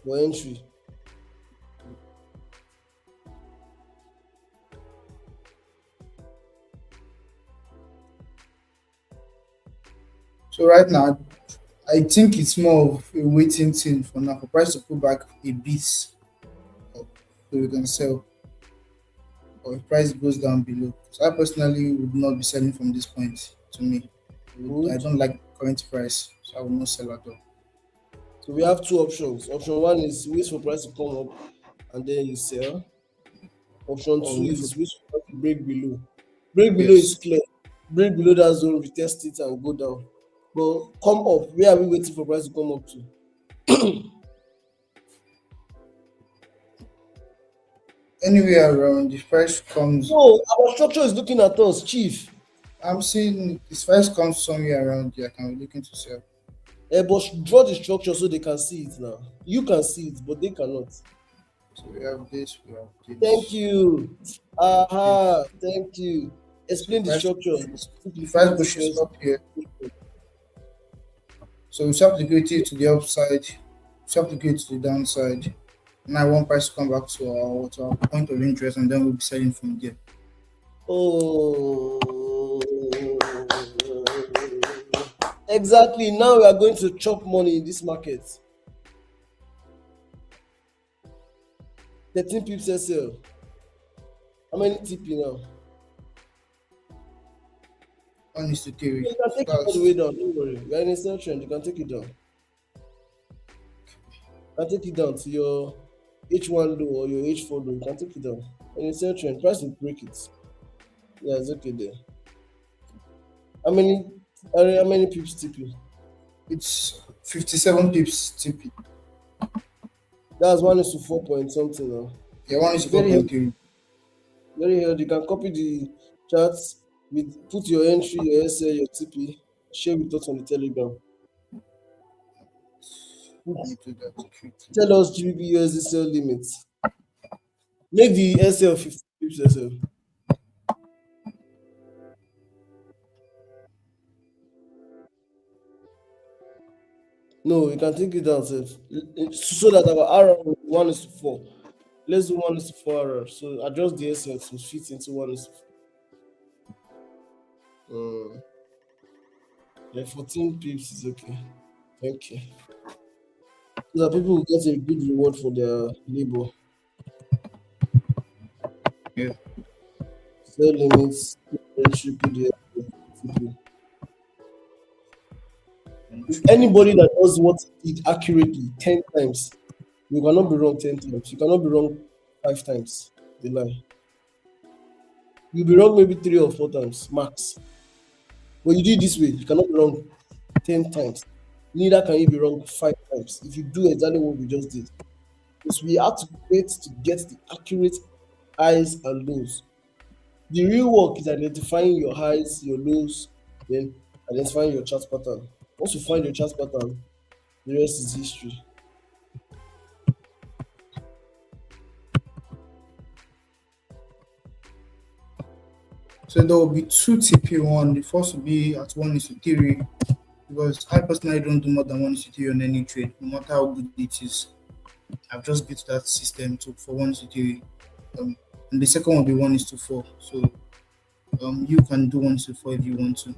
for entry. So right now, I think it's more of a waiting thing for now for price to pull back a bit so we can sell, or if price goes down below. So I personally would not be selling from this point. To me, I Good. don't like current price, so I will not sell at all. So we have two options. Option one is wait for price to come up and then you sell. Option Or two wait for is wait for price to break below. Break below is yes. clear. Break below that zone, retest it and go down. But come up, where are we waiting for price to come up to? Anywhere around if price comes, No, our structure is looking at us, chief. I'm seeing if price comes somewhere around here, I can be looking to sell. But draw the structure so they can see it now. You can see it, but they cannot. So we have this, we have Thank this. you. Okay. Aha, thank you. So Explain the structure. if price Simplify it pushes first. up here, so we swap liquidity to the upside, swap liquidity to the downside. Now I want price to come back to our point of interest, and then we'll be selling from there. Oh, exactly. Now we are going to chop money in this market. 13 pips SL. How many TP now? One is to theory. You can So take it all the way that's down. Don't worry. We are in a sell trend. You can take it down. You can take it down to your H1 low or your H4 low. You can take it down. In a sell trend, price will break it. Yeah, it's okay there. How many? How many pips TP? it's 57 pips TP. That's 1 is to 4 point something now. Yeah, one is to Very healthy. 4.3. Very healthy. You can copy the charts with put your entry, your SL, your TP, share with us on the Telegram. Let me do that quickly. Tell us GBP USD sell limits. Make the SL 50 pips SL. No, you can take it down sef. So that our R 1 is to 4. Let's do 1 is to 4 R. So adjust the SL to fit into 1 is to 4. Yeah, 14 pips is okay. Thank you. So that people will get a good reward for their labor. Yeah. Sell limits, entry PDF, TP. If anybody that does what he did accurately 10 times, you cannot be wrong 10 times. You cannot be wrong 5 times. They lie. You'll be wrong maybe 3 or 4 times, max. But you do it this way, you cannot be wrong 10 times. Neither can you be wrong 5 times if you do exactly what we just did. Because we have to wait to get the accurate highs and lows. The real work is identifying your highs, your lows, then identifying your chart pattern. Once you find your chart pattern, the rest is history. So there will be two TP one. The first will be at 1 is to theory because I personally don't do more than 1 is to theory on any trade, no matter how good it is. I've just built that system to for 1 is to theory. And the second will be 1 is to 4. So you can do 1 is to 4 if you want to.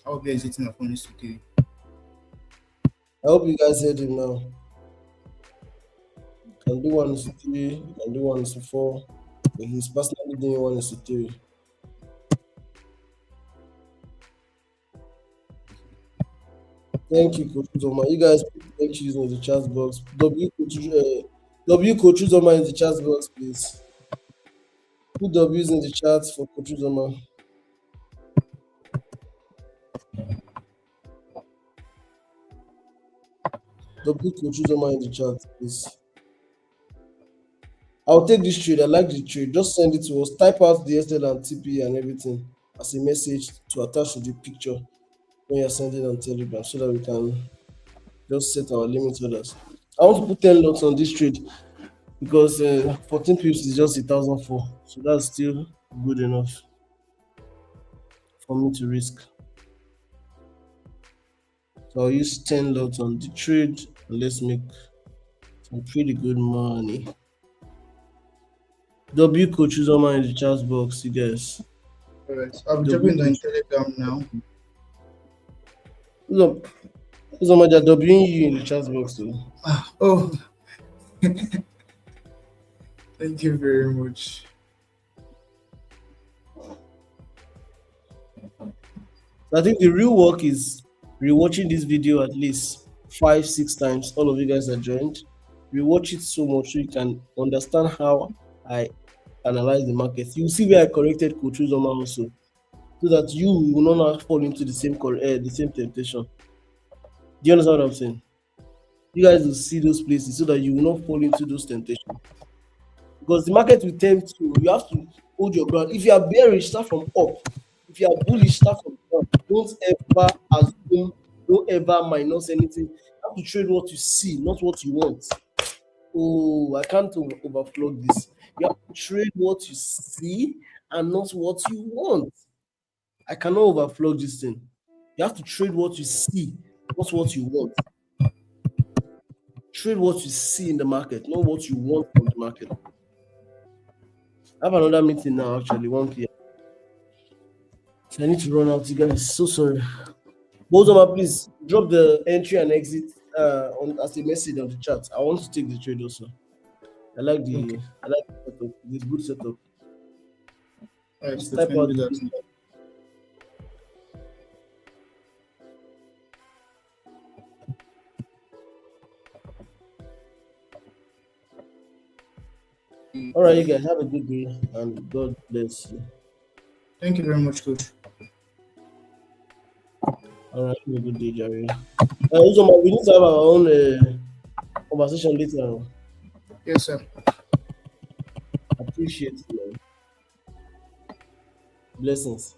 I'll be exiting at 1 is to theory. I hope you guys heard him now. You can do 1 is to 3, you can do 1 is to 4, but he's personally doing 1 is to 3. Thank you, Coach Uzoma. You guys put thank yous in the chat box. W Coach Uzoma in the chat box, please. Put W's in the chat for Coach Uzoma. W Coach Uzoma in the chat, please. I'll take this trade. I like the trade. Just send it to us. Type out the SL and TP and everything as a message to attach to the picture when you're sending on Telegram so that we can just set our limit orders. I want to put 10 lots on this trade because 14 pips is just 1,004. So that's still good enough for me to risk. So I'll use 10 lots on the trade and let's make and pretty good money. W coach Uzoma in the chat box, you guys. All right. I'll be W dropping that in coach Telegram now. Uzoma, they're Wing you in the chat box too. Oh, thank you very much. I think the real work is rewatching this video at least 5, 6 times. All of you guys are joined. Rewatch it so much so you can understand how I analyze the market. You see where I corrected Coach Uzoma also, so that you will not fall into the same temptation. Do you understand what I'm saying? You guys will see those places so that you will not fall into those temptations. Because the market will tempt you. You have to hold your ground. If you are bearish, start from up. If you are bullish, start from down. Don't ever assume, don't ever minus anything. You have to trade what you see, not what you want. Oh, I can't overflow this. You have to trade what you see and not what you want. I cannot overflow this thing. You have to trade what you see, not what you want. Trade what you see in the market, not what you want from the market. I have another meeting now, actually, 1 p.m. So I need to run out, you guys. So sorry. Bozoma, please drop the entry and exit on as a message on the chat. I want to take the trade also. Okay. I like the setup. It's good setup. All right. Just Let type me out do the that. All right, you guys have a good day and God bless you. Thank you very much, Coach. All right, have a good day, Jerry. Uzoma, we need to have our own conversation later. Yes, sir. Appreciate it, man. Blessings.